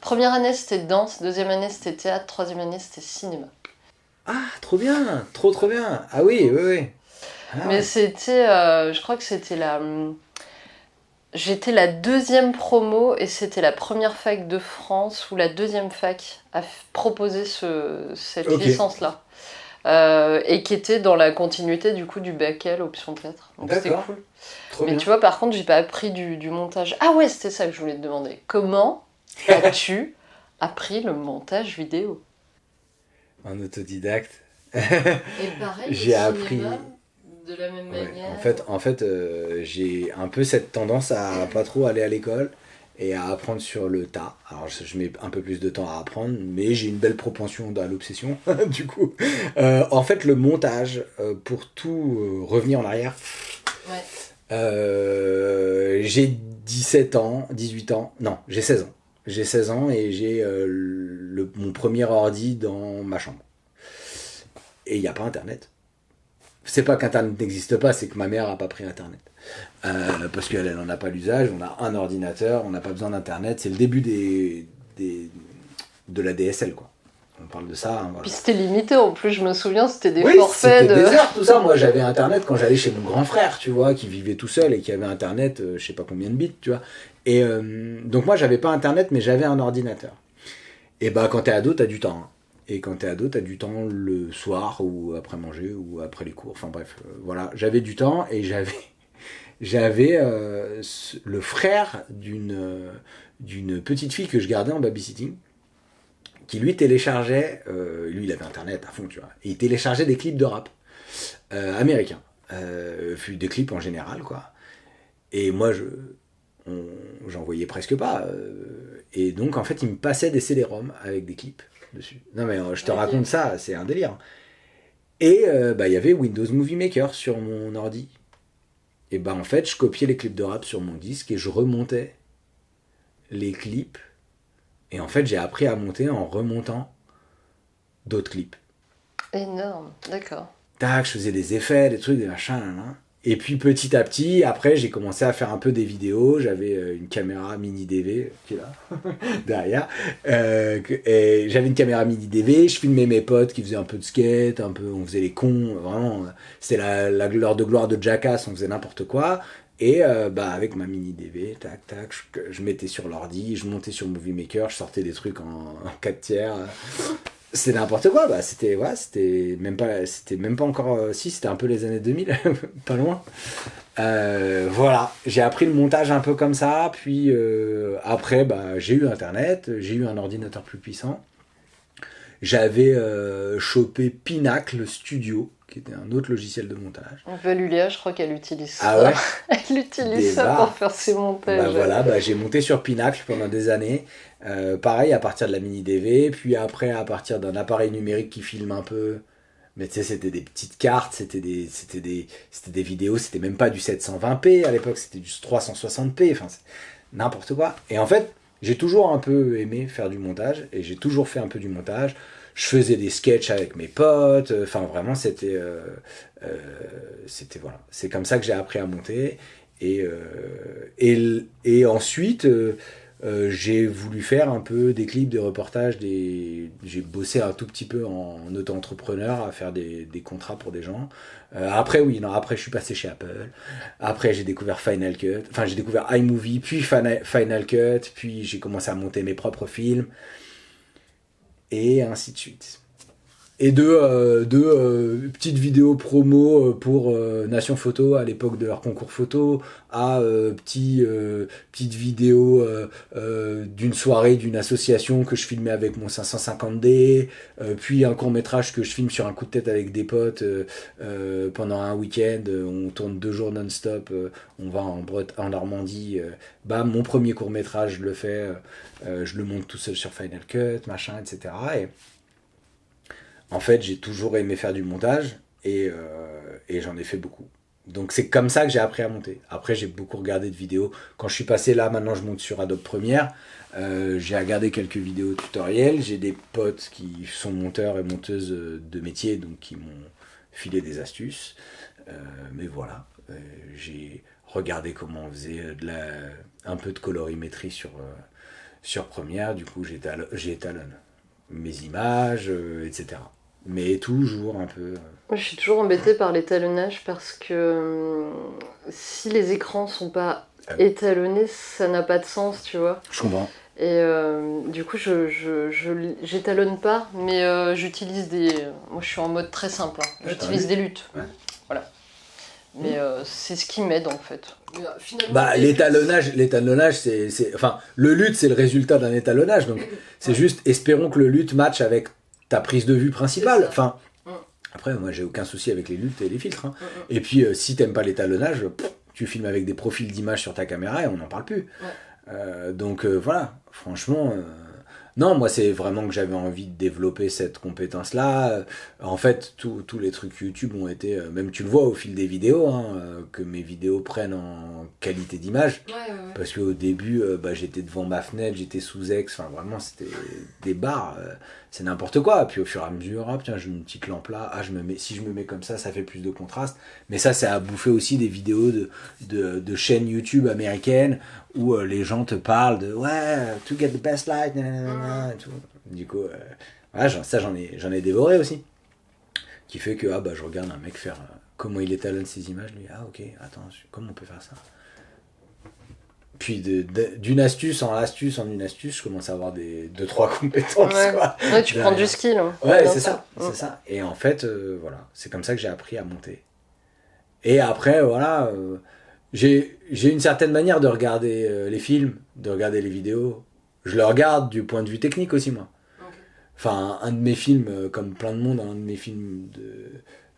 Première année, c'était danse. 2e année, c'était théâtre. 3e année, c'était cinéma. Ah, trop bien. Trop bien. Ah oui. Ah, mais c'était... je crois que c'était J'étais la deuxième promo et c'était la première fac de France ou la deuxième fac à proposer cette Ok. licence-là. Et qui était dans la continuité du coup du bac L, option 4. Donc c'était D'accord. cool. Trop Mais bien. tu vois, par contre, j'ai pas appris du montage. Ah ouais, c'était ça que je voulais te demander. Comment as-tu appris le montage vidéo? En autodidacte. Et pareil, le J'ai cinéma, appris. de la même Ouais, manière. en fait, j'ai un peu cette tendance à pas trop aller à l'école et à apprendre sur le tas. Alors, je mets un peu plus de temps à apprendre, mais j'ai une belle propension à l'obsession, du coup. En fait, le montage, pour tout revenir en arrière, Ouais. j'ai 17 ans, 18 ans, non, j'ai 16 ans. J'ai 16 ans et j'ai mon premier ordi dans ma chambre. Et il n'y a pas Internet. C'est pas qu'Internet n'existe pas, c'est que ma mère a pas pris Internet. Parce qu'elle n'en a pas l'usage, on a un ordinateur, on n'a pas besoin d'Internet. C'est le début de la DSL, quoi. On parle de ça. Hein, voilà. Puis c'était limité en plus, je me souviens, c'était des Oui, forfaits c'était de. des heures, tout ça. Moi, j'avais Internet quand j'allais chez mon grand frère, tu vois, qui vivait tout seul et qui avait Internet, je sais pas combien de bits, tu vois. Et donc moi, j'avais pas Internet, mais j'avais un ordinateur. Et bah, quand t'es ado, t'as du temps. Hein. Et quand t'es ado, t'as du temps le soir ou après manger ou après les cours. Enfin bref, voilà. J'avais du temps et j'avais le frère d'une petite fille que je gardais en babysitting qui lui téléchargeait, lui il avait internet à fond, tu vois, et il téléchargeait des clips de rap américains, des clips en général, quoi. Et moi, j'en voyais presque pas. Et donc, en fait, il me passait des CD-ROM avec des clips dessus. Non, mais je te raconte ça, c'est un délire. Et bah, il y avait Windows Movie Maker sur mon ordi. Et bah, en fait, je copiais les clips de rap sur mon disque et je remontais les clips. Et en fait, j'ai appris à monter en remontant d'autres clips. Énorme, d'accord. Tac, je faisais des effets, des trucs, des machins, là, là. Et puis petit à petit, après, j'ai commencé à faire un peu des vidéos. J'avais une caméra mini DV qui est là, derrière. Et j'avais une caméra mini DV. Je filmais mes potes qui faisaient un peu de skate, un peu, on faisait les cons. Vraiment, c'était l'heure de gloire de Jackass. On faisait n'importe quoi. Et bah, avec ma mini DV, tac, tac, je mettais sur l'ordi, je montais sur Movie Maker, je sortais des trucs en 4 tiers. C'était n'importe quoi, bah c'était même pas encore si c'était un peu les années 2000 pas loin. Voilà, j'ai appris le montage un peu comme ça, puis après bah j'ai eu internet, j'ai eu un ordinateur plus puissant. J'avais chopé Pinacle Studio, qui était un autre logiciel de montage. Un peu Lulia, je crois qu'elle utilise ça. Ah ouais. Elle utilise ça pour faire ses montages. Bah voilà, bah j'ai monté sur Pinacle pendant des années. Pareil à partir de la mini DV, puis après à partir d'un appareil numérique qui filme un peu. Mais tu sais, c'était des petites cartes, c'était des vidéos, c'était même pas du 720p à l'époque, c'était du 360p, enfin n'importe quoi. Et en fait, j'ai toujours un peu aimé faire du montage, et j'ai toujours fait un peu du montage. Je faisais des sketchs avec mes potes, enfin vraiment c'était voilà. C'est comme ça que j'ai appris à monter. Et ensuite, j'ai voulu faire un peu des clips, des reportages, j'ai bossé un tout petit peu en auto-entrepreneur à faire des contrats pour des gens. Après je suis passé chez Apple. Après j'ai découvert Final Cut, enfin j'ai découvert iMovie, puis Final Cut, puis j'ai commencé à monter mes propres films, et ainsi de suite. Et deux petites vidéos promo pour Nation Photo à l'époque de leur concours photo, à petites vidéos d'une soirée d'une association que je filmais avec mon 550D, puis un court métrage que je filme sur un coup de tête avec des potes pendant un week-end. On tourne 2 jours non-stop, on va en Normandie. Bam, mon premier court métrage, je le fais, je le monte tout seul sur Final Cut, machin, etc. Et en fait, j'ai toujours aimé faire du montage et j'en ai fait beaucoup. Donc c'est comme ça que j'ai appris à monter. Après, j'ai beaucoup regardé de vidéos. Quand je suis passé là, maintenant je monte sur Adobe Premiere. J'ai regardé quelques vidéos tutoriels. J'ai des potes qui sont monteurs et monteuses de métier, donc qui m'ont filé des astuces. Mais voilà, j'ai regardé comment on faisait un peu de colorimétrie sur Premiere. Du coup, j'étalonne mes images, etc. Mais toujours un peu. Moi, je suis toujours embêtée par l'étalonnage parce que si les écrans sont pas étalonner, ça n'a pas de sens, tu vois. Je comprends. Et du coup, j'étalonne pas, mais j'utilise des... Moi, je suis en mode très simple. Hein. J'utilise des luttes. Ouais. Voilà. Mais c'est ce qui m'aide, en fait. Bah, l'étalonnage, c'est... Enfin, le lutte, c'est le résultat d'un étalonnage. Donc, c'est juste, espérons que le lutte match avec ta prise de vue principale. Enfin, après, moi, j'ai aucun souci avec les luttes et les filtres. Hein. Et puis, si t'aimes pas l'étalonnage, tu filmes avec des profils d'images sur ta caméra et on n'en parle plus. Donc, voilà, franchement... Non, moi, c'est vraiment que j'avais envie de développer cette compétence-là. En fait, tous les trucs YouTube ont été... même tu le vois au fil des vidéos, hein, que mes vidéos prennent en qualité d'image. Parce qu'au début, j'étais devant ma fenêtre, j'étais sous ex. Enfin, vraiment, c'était des barres. C'est n'importe quoi. Puis au fur et à mesure, tiens, j'ai une petite lampe là. Si je me mets comme ça fait plus de contraste. Mais ça a bouffé aussi des vidéos de chaînes YouTube américaines où les gens te parlent de to get the best light, et tout. Du coup, voilà, j'en ai dévoré aussi. Qui fait que je regarde un mec faire comment il étalonne ses images, lui, ok, attends, comment on peut faire ça? Puis d'une astuce en astuce en une astuce, je commence à avoir 2-3 compétences. Quoi. Ouais, tu prends du skill. Hein. Ouais, c'est ça. Et en fait, voilà, c'est comme ça que j'ai appris à monter. Et après, voilà, j'ai une certaine manière de regarder les films, de regarder les vidéos. Je le regarde du point de vue technique aussi, moi. Enfin, un de mes films, comme plein de monde, un de mes films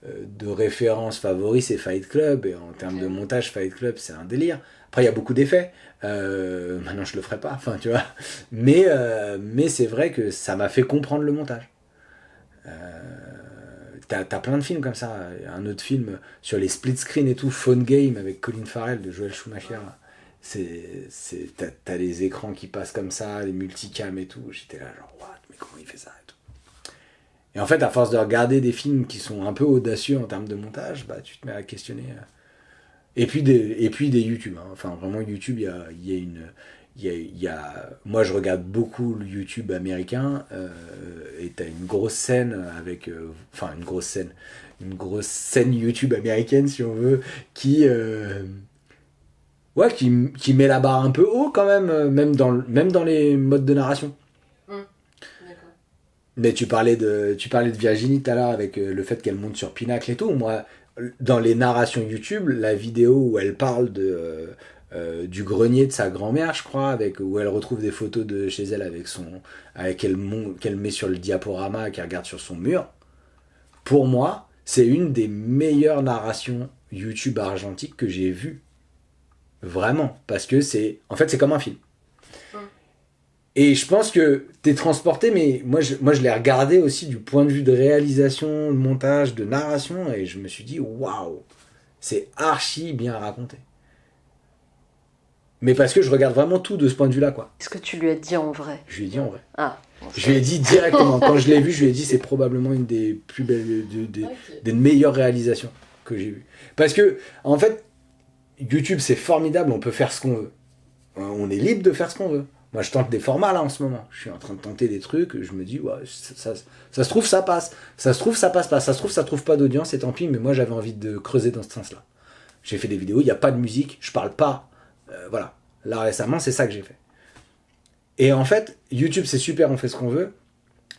de référence favoris, c'est Fight Club. Et en termes de montage, Fight Club, c'est un délire. Après, il y a beaucoup d'effets. Maintenant, je le ferai pas, enfin, tu vois. Mais c'est vrai que ça m'a fait comprendre le montage. T'as plein de films comme ça. Un autre film sur les split screen et tout, Phone Game avec Colin Farrell de Joel Schumacher. T'as les écrans qui passent comme ça, les multicams et tout. J'étais là genre, what, mais comment il fait ça et tout. Et en fait, à force de regarder des films qui sont un peu audacieux en termes de montage, tu te mets à questionner. Et puis des YouTube. Hein. Enfin, vraiment, YouTube, moi, je regarde beaucoup le YouTube américain et t'as une grosse scène avec... une grosse scène YouTube américaine, si on veut, qui met la barre un peu haut quand même, même dans les modes de narration. Mais tu parlais de Virginie tout à l'heure avec le fait qu'elle monte sur Pinacle et tout. Moi, dans les narrations YouTube, la vidéo où elle parle du grenier de sa grand-mère, je crois, où elle retrouve des photos de chez elle qu'elle met sur le diaporama, qu'elle regarde sur son mur. Pour moi, c'est une des meilleures narrations YouTube argentiques que j'ai vues. Vraiment. Parce que c'est comme un film. Et je pense que t'es transporté, mais moi je l'ai regardé aussi du point de vue de réalisation, de montage, de narration, et je me suis dit, waouh, c'est archi bien raconté. Mais parce que je regarde vraiment tout de ce point de vue-là, quoi. Est-ce que tu lui as dit en vrai? Je lui ai dit en vrai. Ah. Je lui ai dit directement. Quand je l'ai vu, je lui ai dit, c'est probablement une des plus belles, des meilleures réalisations que j'ai vues. Parce que, en fait, YouTube, c'est formidable, on peut faire ce qu'on veut. On est libre de faire ce qu'on veut. Moi, je tente des formats là en ce moment. Je suis en train de tenter des trucs. Je me dis, ça se trouve, ça passe. Ça se trouve, ça passe pas. Ça se trouve, ça trouve pas d'audience et tant pis. Mais moi, j'avais envie de creuser dans ce sens-là. J'ai fait des vidéos, il n'y a pas de musique, je parle pas. Voilà. Là, récemment, c'est ça que j'ai fait. Et en fait, YouTube, c'est super, on fait ce qu'on veut.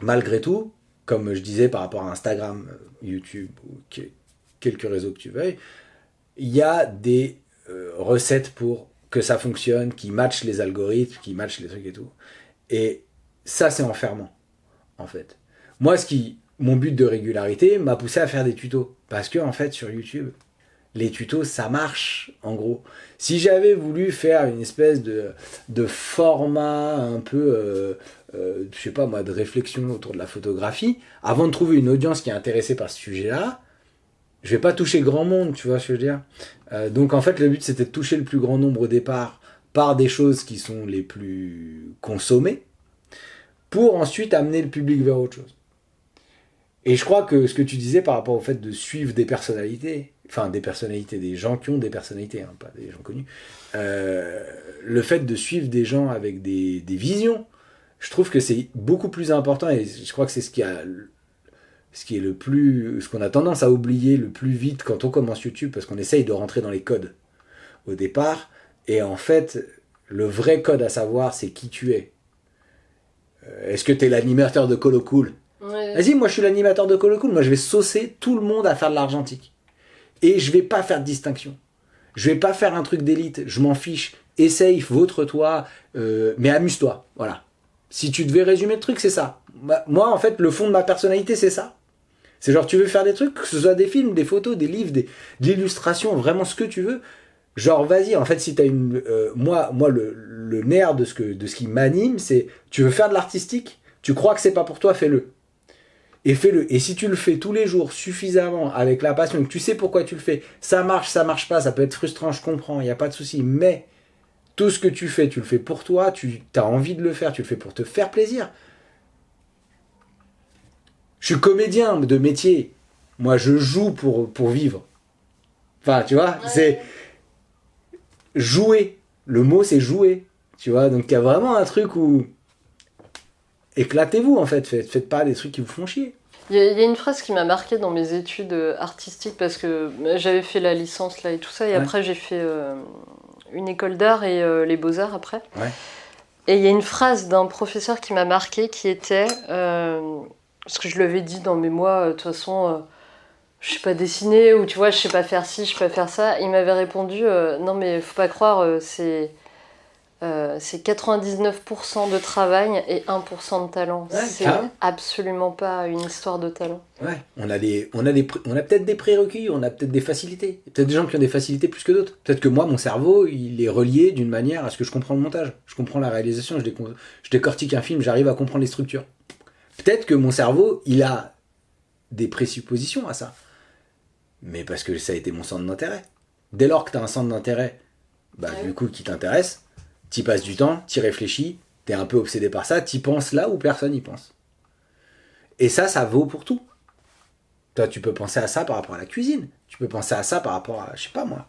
Malgré tout, comme je disais par rapport à Instagram, YouTube ou quelques réseaux que tu veuilles, il y a des recettes pour que ça fonctionne, qui matchent les algorithmes, qui matchent les trucs et tout. Et ça, c'est enfermant, en fait. Moi, mon but de régularité m'a poussé à faire des tutos. Parce que, en fait, sur YouTube, les tutos, ça marche, en gros. Si j'avais voulu faire une espèce de format un peu, je sais pas moi, de réflexion autour de la photographie, avant de trouver une audience qui est intéressée par ce sujet-là, je vais pas toucher grand monde, tu vois ce que je veux dire. Donc en fait, le but, c'était de toucher le plus grand nombre au départ par des choses qui sont les plus consommées, pour ensuite amener le public vers autre chose. Et je crois que ce que tu disais par rapport au fait de suivre des personnalités, des gens qui ont des personnalités, hein, pas des gens connus, le fait de suivre des gens avec des visions, je trouve que c'est beaucoup plus important, et je crois que c'est ce qu'on a tendance à oublier le plus vite quand on commence YouTube, parce qu'on essaye de rentrer dans les codes au départ, Et en fait, le vrai code à savoir, c'est qui tu es. Est-ce que tu es l'animateur de Colo Cool ? Ouais. Vas-y, moi je suis l'animateur de Colo Cool. Moi je vais saucer tout le monde à faire de l'argentique. Et je vais pas faire de distinction. Je vais pas faire un truc d'élite. Je m'en fiche. Essaye, vautre-toi, mais amuse-toi. Voilà. Si tu devais résumer le truc, c'est ça. Moi, en fait, le fond de ma personnalité, c'est ça. C'est genre, tu veux faire des trucs, que ce soit des films, des photos, des livres, de l'illustration, vraiment ce que tu veux. Genre, vas-y, en fait, si t'as une... moi le nerf de ce qui m'anime, c'est, tu veux faire de l'artistique, tu crois que c'est pas pour toi, fais-le. Et fais-le. Et si tu le fais tous les jours, suffisamment, avec la passion, que tu sais pourquoi tu le fais, ça marche pas, ça peut être frustrant, je comprends, il n'y a pas de souci, mais tout ce que tu le fais pour toi, tu as envie de le faire, tu le fais pour te faire plaisir. Je suis comédien de métier. Moi, je joue pour vivre. Enfin, tu vois, c'est... Jouer. Le mot, c'est jouer. Tu vois, donc il y a vraiment un truc où... Éclatez-vous, en fait. Faites pas des trucs qui vous font chier. Il y a une phrase qui m'a marquée dans mes études artistiques, parce que j'avais fait la licence là et tout ça, et après j'ai fait une école d'art et les beaux-arts après. Ouais. Et il y a une phrase d'un professeur qui m'a marquée qui était... parce que je lui avais dit dans mes mots, de toute façon, je sais pas dessiner, ou tu vois, je sais pas faire ci, je sais pas faire ça. Il m'avait répondu, non mais faut pas croire, c'est 99% de travail et 1% de talent. Ouais, c'est absolument pas une histoire de talent. Ouais, on a peut-être des prérequis, on a peut-être des facilités. Il y a peut-être des gens qui ont des facilités plus que d'autres. Peut-être que moi, mon cerveau, il est relié d'une manière à ce que je comprends le montage. Je comprends la réalisation, je décortique un film, j'arrive à comprendre les structures. Peut-être que mon cerveau, il a des présuppositions à ça. Mais parce que ça a été mon centre d'intérêt. Dès lors que tu as un centre d'intérêt, du coup, qui t'intéresse, tu passes du temps, tu réfléchis, tu es un peu obsédé par ça, tu penses là où personne n'y pense. Et ça vaut pour tout. Toi, tu peux penser à ça par rapport à la cuisine. Tu peux penser à ça par rapport à, je sais pas moi,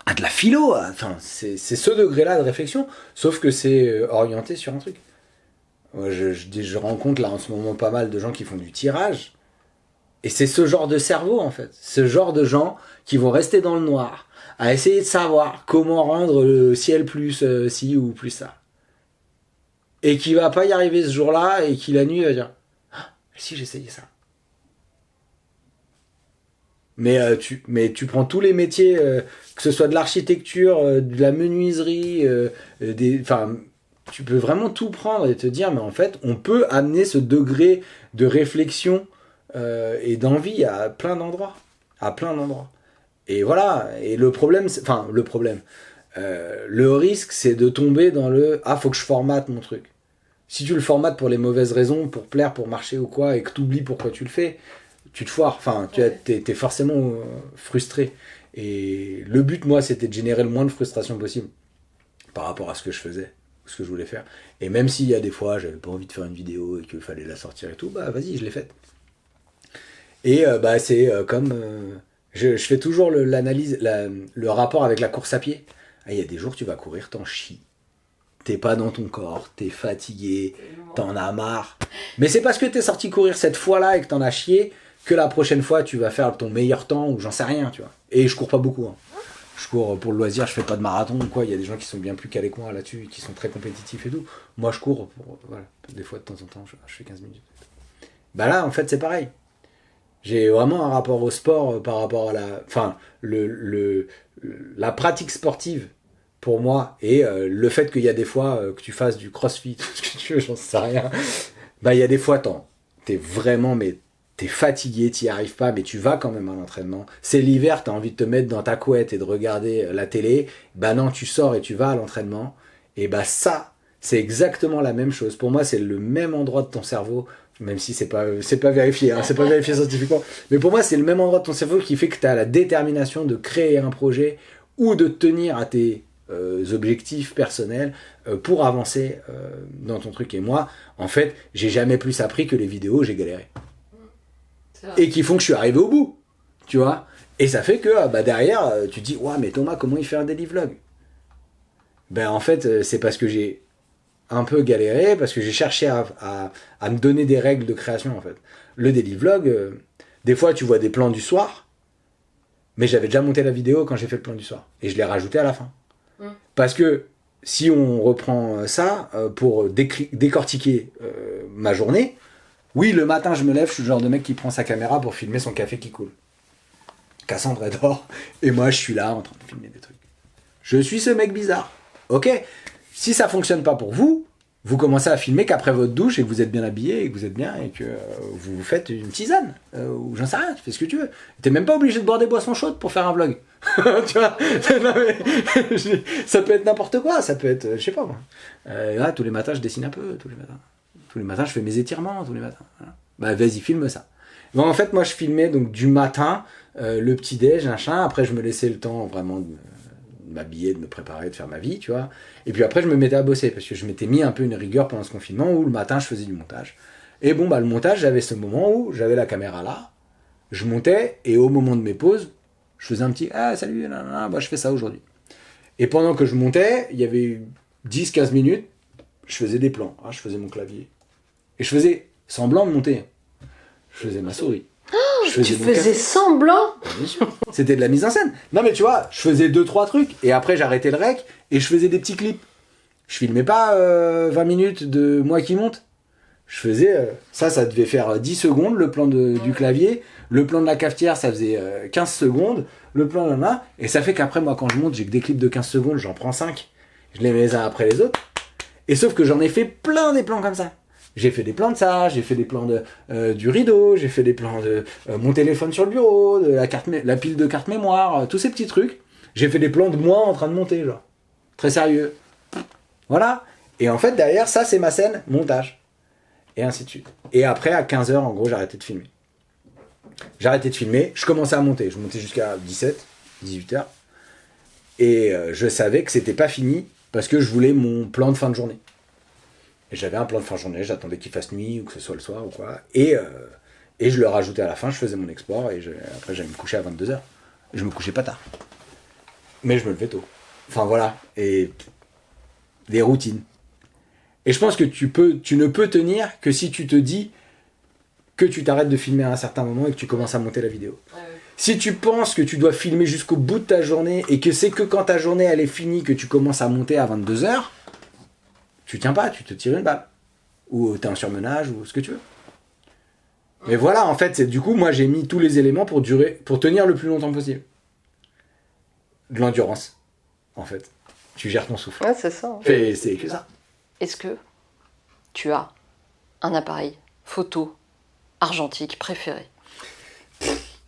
à de la philo. Enfin, c'est ce degré-là de réflexion, sauf que c'est orienté sur un truc. Moi, je rencontre là en ce moment pas mal de gens qui font du tirage. Et c'est ce genre de cerveau, en fait. Ce genre de gens qui vont rester dans le noir, à essayer de savoir comment rendre le ciel plus ci ou plus ça. Et qui va pas y arriver ce jour-là, et qui la nuit va dire « Ah, si j'essayais ça ». Mais tu prends tous les métiers, que ce soit de l'architecture, de la menuiserie, tu peux vraiment tout prendre et te dire, mais en fait, on peut amener ce degré de réflexion et d'envie à plein d'endroits. Et voilà, et le risque, c'est de tomber dans le « Ah, faut que je formate mon truc ». Si tu le formates pour les mauvaises raisons, pour plaire, pour marcher ou quoi, et que tu oublies pourquoi tu le fais, tu te foires, enfin, t'es forcément frustré. Et le but, moi, c'était de générer le moins de frustration possible par rapport à ce que je faisais, ce que je voulais faire. Et même s'il y a des fois, j'avais pas envie de faire une vidéo et qu'il fallait la sortir et tout, vas-y, je l'ai faite. Et c'est comme... je fais toujours l'analyse, le rapport avec la course à pied. Il y a des jours, tu vas courir, t'en chies. T'es pas dans ton corps, t'es fatigué, t'en as marre. Mais c'est parce que t'es sorti courir cette fois-là et que t'en as chié que la prochaine fois, tu vas faire ton meilleur temps ou j'en sais rien, tu vois. Et je cours pas beaucoup, hein. Je cours pour le loisir, je fais pas de marathon ou quoi. Il y a des gens qui sont bien plus calés que moi là-dessus, qui sont très compétitifs et tout. Moi, je cours pour, voilà, des fois de temps en temps, je fais 15 minutes. Là, en fait, c'est pareil. J'ai vraiment un rapport au sport par rapport à la pratique sportive pour moi et le fait qu'il y a des fois que tu fasses du crossfit, ce que tu veux, j'en sais rien. Il y a des fois, t'es vraiment, mais t'es fatigué, t'y arrives pas, mais tu vas quand même à l'entraînement. C'est l'hiver, t'as envie de te mettre dans ta couette et de regarder la télé. Non, tu sors et tu vas à l'entraînement. Et ça, c'est exactement la même chose. Pour moi, c'est le même endroit de ton cerveau, même si c'est pas vérifié, hein, c'est pas vérifié scientifiquement. Mais pour moi, c'est le même endroit de ton cerveau qui fait que t'as la détermination de créer un projet ou de tenir à tes objectifs personnels pour avancer dans ton truc. Et moi, en fait, j'ai jamais plus appris que les vidéos, j'ai galéré. Et qui font que je suis arrivé au bout, tu vois. Et ça fait que derrière, tu te dis, ouais, mais Thomas, comment il fait un daily vlog ? En fait, c'est parce que j'ai un peu galéré, parce que j'ai cherché à me donner des règles de création, en fait. Le daily vlog, des fois, tu vois des plans du soir, mais j'avais déjà monté la vidéo quand j'ai fait le plan du soir. Et je l'ai rajouté à la fin. Parce que si on reprend ça pour décortiquer ma journée, oui, le matin, je me lève, je suis le genre de mec qui prend sa caméra pour filmer son café qui coule. Cassandre elle dort, et moi, je suis là en train de filmer des trucs. Je suis ce mec bizarre. Ok, si ça fonctionne pas pour vous, vous commencez à filmer qu'après votre douche et que vous êtes bien habillé et que vous êtes bien et que vous faites une tisane ou j'en sais rien, tu fais ce que tu veux. T'es même pas obligé de boire des boissons chaudes pour faire un vlog. Tu vois, non, mais, ça peut être n'importe quoi, ça peut être, je sais pas moi. Là, tous les matins, je dessine un peu, tous les matins. Tous les matins, je fais mes étirements, tous les matins. Voilà. Bah vas-y, filme ça. Bon, en fait, moi, je filmais donc du matin, le petit-déj, machin. Après, je me laissais le temps vraiment de m'habiller, de me préparer, de faire ma vie, tu vois. Et puis après, je me mettais à bosser parce que je m'étais mis un peu une rigueur pendant ce confinement où le matin, je faisais du montage. Et bon, bah, le montage, j'avais ce moment où j'avais la caméra là, je montais et au moment de mes pauses, je faisais un petit ah, salut, bah, je fais ça aujourd'hui. Et pendant que je montais, il y avait 10-15 minutes, je faisais des plans. Ah, je faisais mon clavier. Et je faisais semblant de monter. Je faisais ma souris. Tu faisais semblant? Bien sûr. C'était de la mise en scène. Non mais tu vois, je faisais 2-3 trucs et après j'arrêtais le rec et je faisais des petits clips. Je filmais pas 20 minutes de moi qui monte. Je faisais ça devait faire 10 secondes le plan du clavier, le plan de la cafetière ça faisait 15 secondes, le plan là et ça fait qu'après moi quand je monte, j'ai que des clips de 15 secondes, j'en prends 5. Je les mets les uns après les autres. Et sauf que j'en ai fait plein des plans comme ça. J'ai fait des plans de ça, j'ai fait des plans du rideau, j'ai fait des plans de mon téléphone sur le bureau, de la pile de carte mémoire, tous ces petits trucs. J'ai fait des plans de moi en train de monter, genre. Très sérieux. Voilà. Et en fait, derrière, ça, c'est ma scène, montage. Et ainsi de suite. Et après, à 15h, en gros, j'arrêtais de filmer. J'arrêtais de filmer, je commençais à monter. Je montais jusqu'à 18h. Et je savais que c'était pas fini parce que je voulais mon plan de fin de journée. Et j'avais un plan de fin de journée, j'attendais qu'il fasse nuit ou que ce soit le soir ou quoi. Et je le rajoutais à la fin, je faisais mon export et après j'allais me coucher à 22h. Je me couchais pas tard. Mais je me levais tôt. Enfin voilà. Et des routines. Et je pense que tu ne peux tenir que si tu te dis que tu t'arrêtes de filmer à un certain moment et que tu commences à monter la vidéo. Ouais. Si tu penses que tu dois filmer jusqu'au bout de ta journée et que c'est que quand ta journée elle est finie que tu commences à monter à 22h, tu tiens pas, tu te tires une balle. Ou t'es en surmenage, ou ce que tu veux. Mais voilà, en fait, du coup, moi j'ai mis tous les éléments pour tenir le plus longtemps possible. De l'endurance, en fait. Tu gères ton souffle. Ouais, c'est ça. C'est que ça. Est-ce que tu as un appareil photo argentique préféré?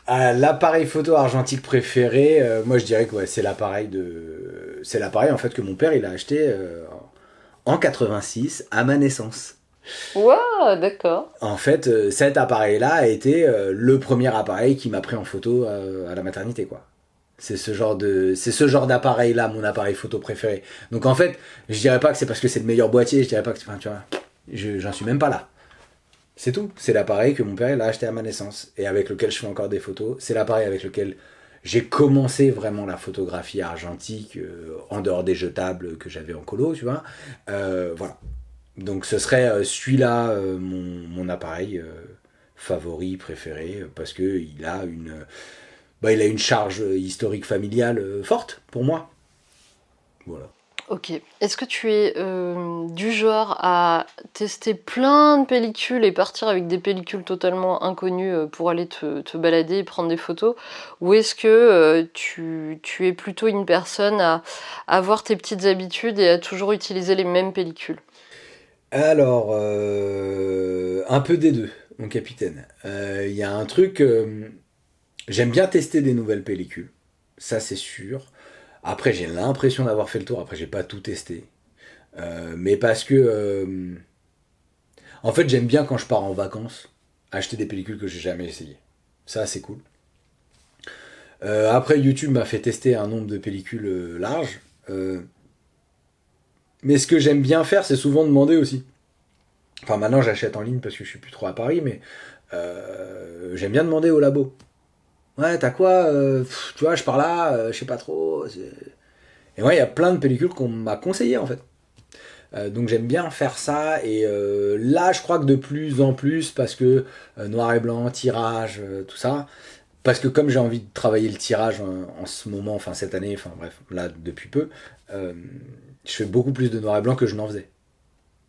L'appareil photo argentique préféré, moi je dirais que ouais, c'est l'appareil en fait que mon père il a acheté en 86 à ma naissance. Wow, d'accord. En fait, cet appareil-là a été le premier appareil qui m'a pris en photo à la maternité, quoi. C'est ce genre d'appareil-là, mon appareil photo préféré. Donc en fait, je dirais pas que c'est parce que c'est le meilleur boîtier, je dirais pas que, enfin, tu vois, j'en suis même pas là. C'est tout. C'est l'appareil que mon père il a acheté à ma naissance et avec lequel je fais encore des photos. C'est l'appareil avec lequel j'ai commencé vraiment la photographie argentique en dehors des jetables que j'avais en colo, tu vois. Voilà. Donc ce serait celui-là mon appareil favori, préféré, parce que il a une charge historique familiale forte pour moi. Voilà. Ok. Est-ce que tu es du genre à tester plein de pellicules et partir avec des pellicules totalement inconnues pour aller te balader et prendre des photos? Ou est-ce que tu es plutôt une personne à avoir tes petites habitudes et à toujours utiliser les mêmes pellicules? Alors, un peu des deux, mon capitaine. Il y a un truc... j'aime bien tester des nouvelles pellicules. Ça, c'est sûr. Après, j'ai l'impression d'avoir fait le tour. Après, j'ai pas tout testé. Mais parce que... en fait, j'aime bien quand je pars en vacances, acheter des pellicules que j'ai jamais essayées. Ça, c'est cool. Après, YouTube m'a fait tester un nombre de pellicules larges. Mais ce que j'aime bien faire, c'est souvent demander aussi. Enfin, maintenant, j'achète en ligne parce que je suis plus trop à Paris, mais j'aime bien demander au labo. Ouais, t'as quoi tu vois, je pars là, je sais pas trop. Et ouais, il y a plein de pellicules qu'on m'a conseillé en fait. Donc j'aime bien faire ça. Et là, je crois que de plus en plus, parce que noir et blanc, tirage, tout ça, parce que comme j'ai envie de travailler le tirage en ce moment, enfin cette année, enfin bref, là depuis peu, je fais beaucoup plus de noir et blanc que je n'en faisais,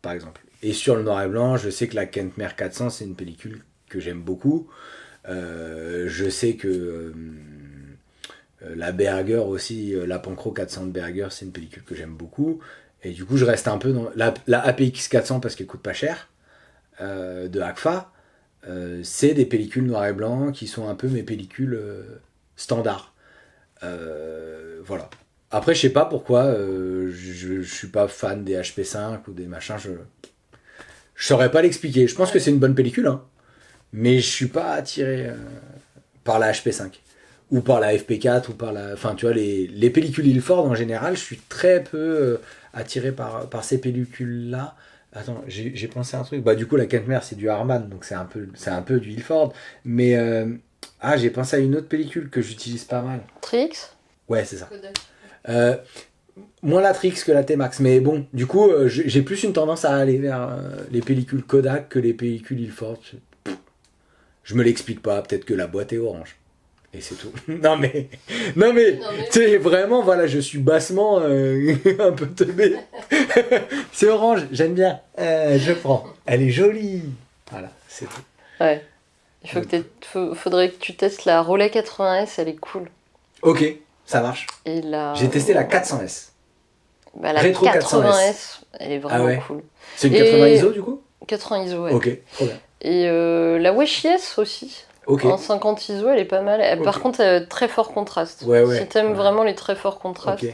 par exemple. Et sur le noir et blanc, je sais que la Kentmer 400, c'est une pellicule que j'aime beaucoup. Je sais que la Berger aussi, la Pancro 400 de Berger, c'est une pellicule que j'aime beaucoup. Et du coup, je reste un peu dans la APX 400 parce qu'elle coûte pas cher, de Agfa. C'est des pellicules noir et blanc qui sont un peu mes pellicules standards. Voilà. Après, je sais pas pourquoi je suis pas fan des HP5 ou des machins. Je saurais pas l'expliquer. Je pense que c'est une bonne pellicule, hein, mais je suis pas attiré par la HP5 ou par la FP4 ou par la. Enfin, tu vois, les pellicules Ilford en général, je suis très peu attiré par ces pellicules-là. Attends, j'ai pensé à un truc. Bah, du coup, la Kentmer, c'est du Harman, donc c'est un peu du Ilford. Mais j'ai pensé à une autre pellicule que j'utilise pas mal. Trix. Ouais, c'est ça. Moins la Trix que la T-Max, mais bon, du coup, j'ai plus une tendance à aller vers les pellicules Kodak que les pellicules Ilford. Je me l'explique pas, peut-être que la boîte est orange. Et c'est tout. Non mais, tu sais, vraiment, voilà, je suis bassement un peu teubé. C'est orange, j'aime bien. Je prends. Elle est jolie. Voilà, c'est tout. Ouais. Faudrait que tu testes la Relais 80S, elle est cool. Ok, ça marche. Et j'ai testé la 400S. Bah, la Rétro 400S, elle est vraiment cool. C'est une 80 ISO du coup ? 80 ISO, ouais. Ok, trop bien. Et la Wesh Yes aussi. Okay. En 50 ISO, elle est pas mal. Par contre, elle a très fort contraste. Ouais, si t'aimes vraiment les très forts contrastes.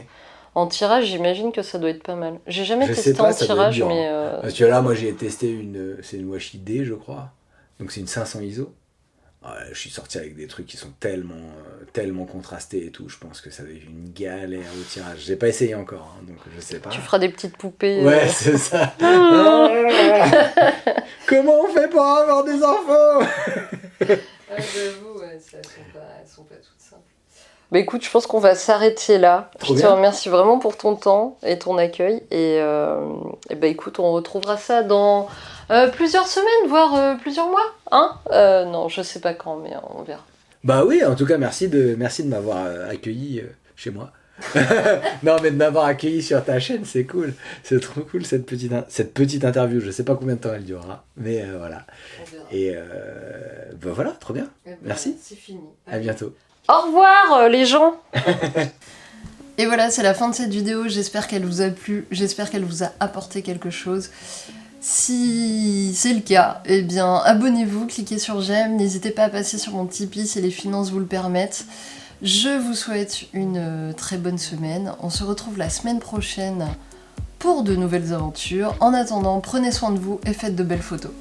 En tirage, j'imagine que ça doit être pas mal. J'ai jamais testé en tirage, mais... Parce que là, moi, j'ai testé c'est une Washi D, je crois. Donc, c'est une 500 ISO. Je suis sorti avec des trucs qui sont tellement contrastés et tout. Je pense que ça va être une galère au tirage. J'ai pas essayé encore, hein, donc je sais pas. Tu feras des petites poupées. Ouais, c'est ça. Comment on fait pour avoir des enfants? J'avoue, elles sont pas toutes simples. Bah écoute, je pense qu'on va s'arrêter là. Je te remercie vraiment pour ton temps et ton accueil. Et bah écoute, on retrouvera ça dans plusieurs semaines, voire plusieurs mois. Hein non, je sais pas quand, mais on verra. Bah oui, en tout cas, merci de m'avoir accueilli chez moi. Non, mais de m'avoir accueilli sur ta chaîne, c'est cool. C'est trop cool cette petite interview. Je sais pas combien de temps elle durera, mais voilà. Et bah voilà, trop bien. Merci. C'est fini. À bientôt. Au revoir les gens. Et voilà, c'est la fin de cette vidéo. J'espère qu'elle vous a plu. J'espère qu'elle vous a apporté quelque chose. Si c'est le cas, eh bien abonnez-vous, cliquez sur j'aime, n'hésitez pas à passer sur mon Tipeee si les finances vous le permettent. Je vous souhaite une très bonne semaine. On se retrouve la semaine prochaine pour de nouvelles aventures. En attendant, prenez soin de vous et faites de belles photos.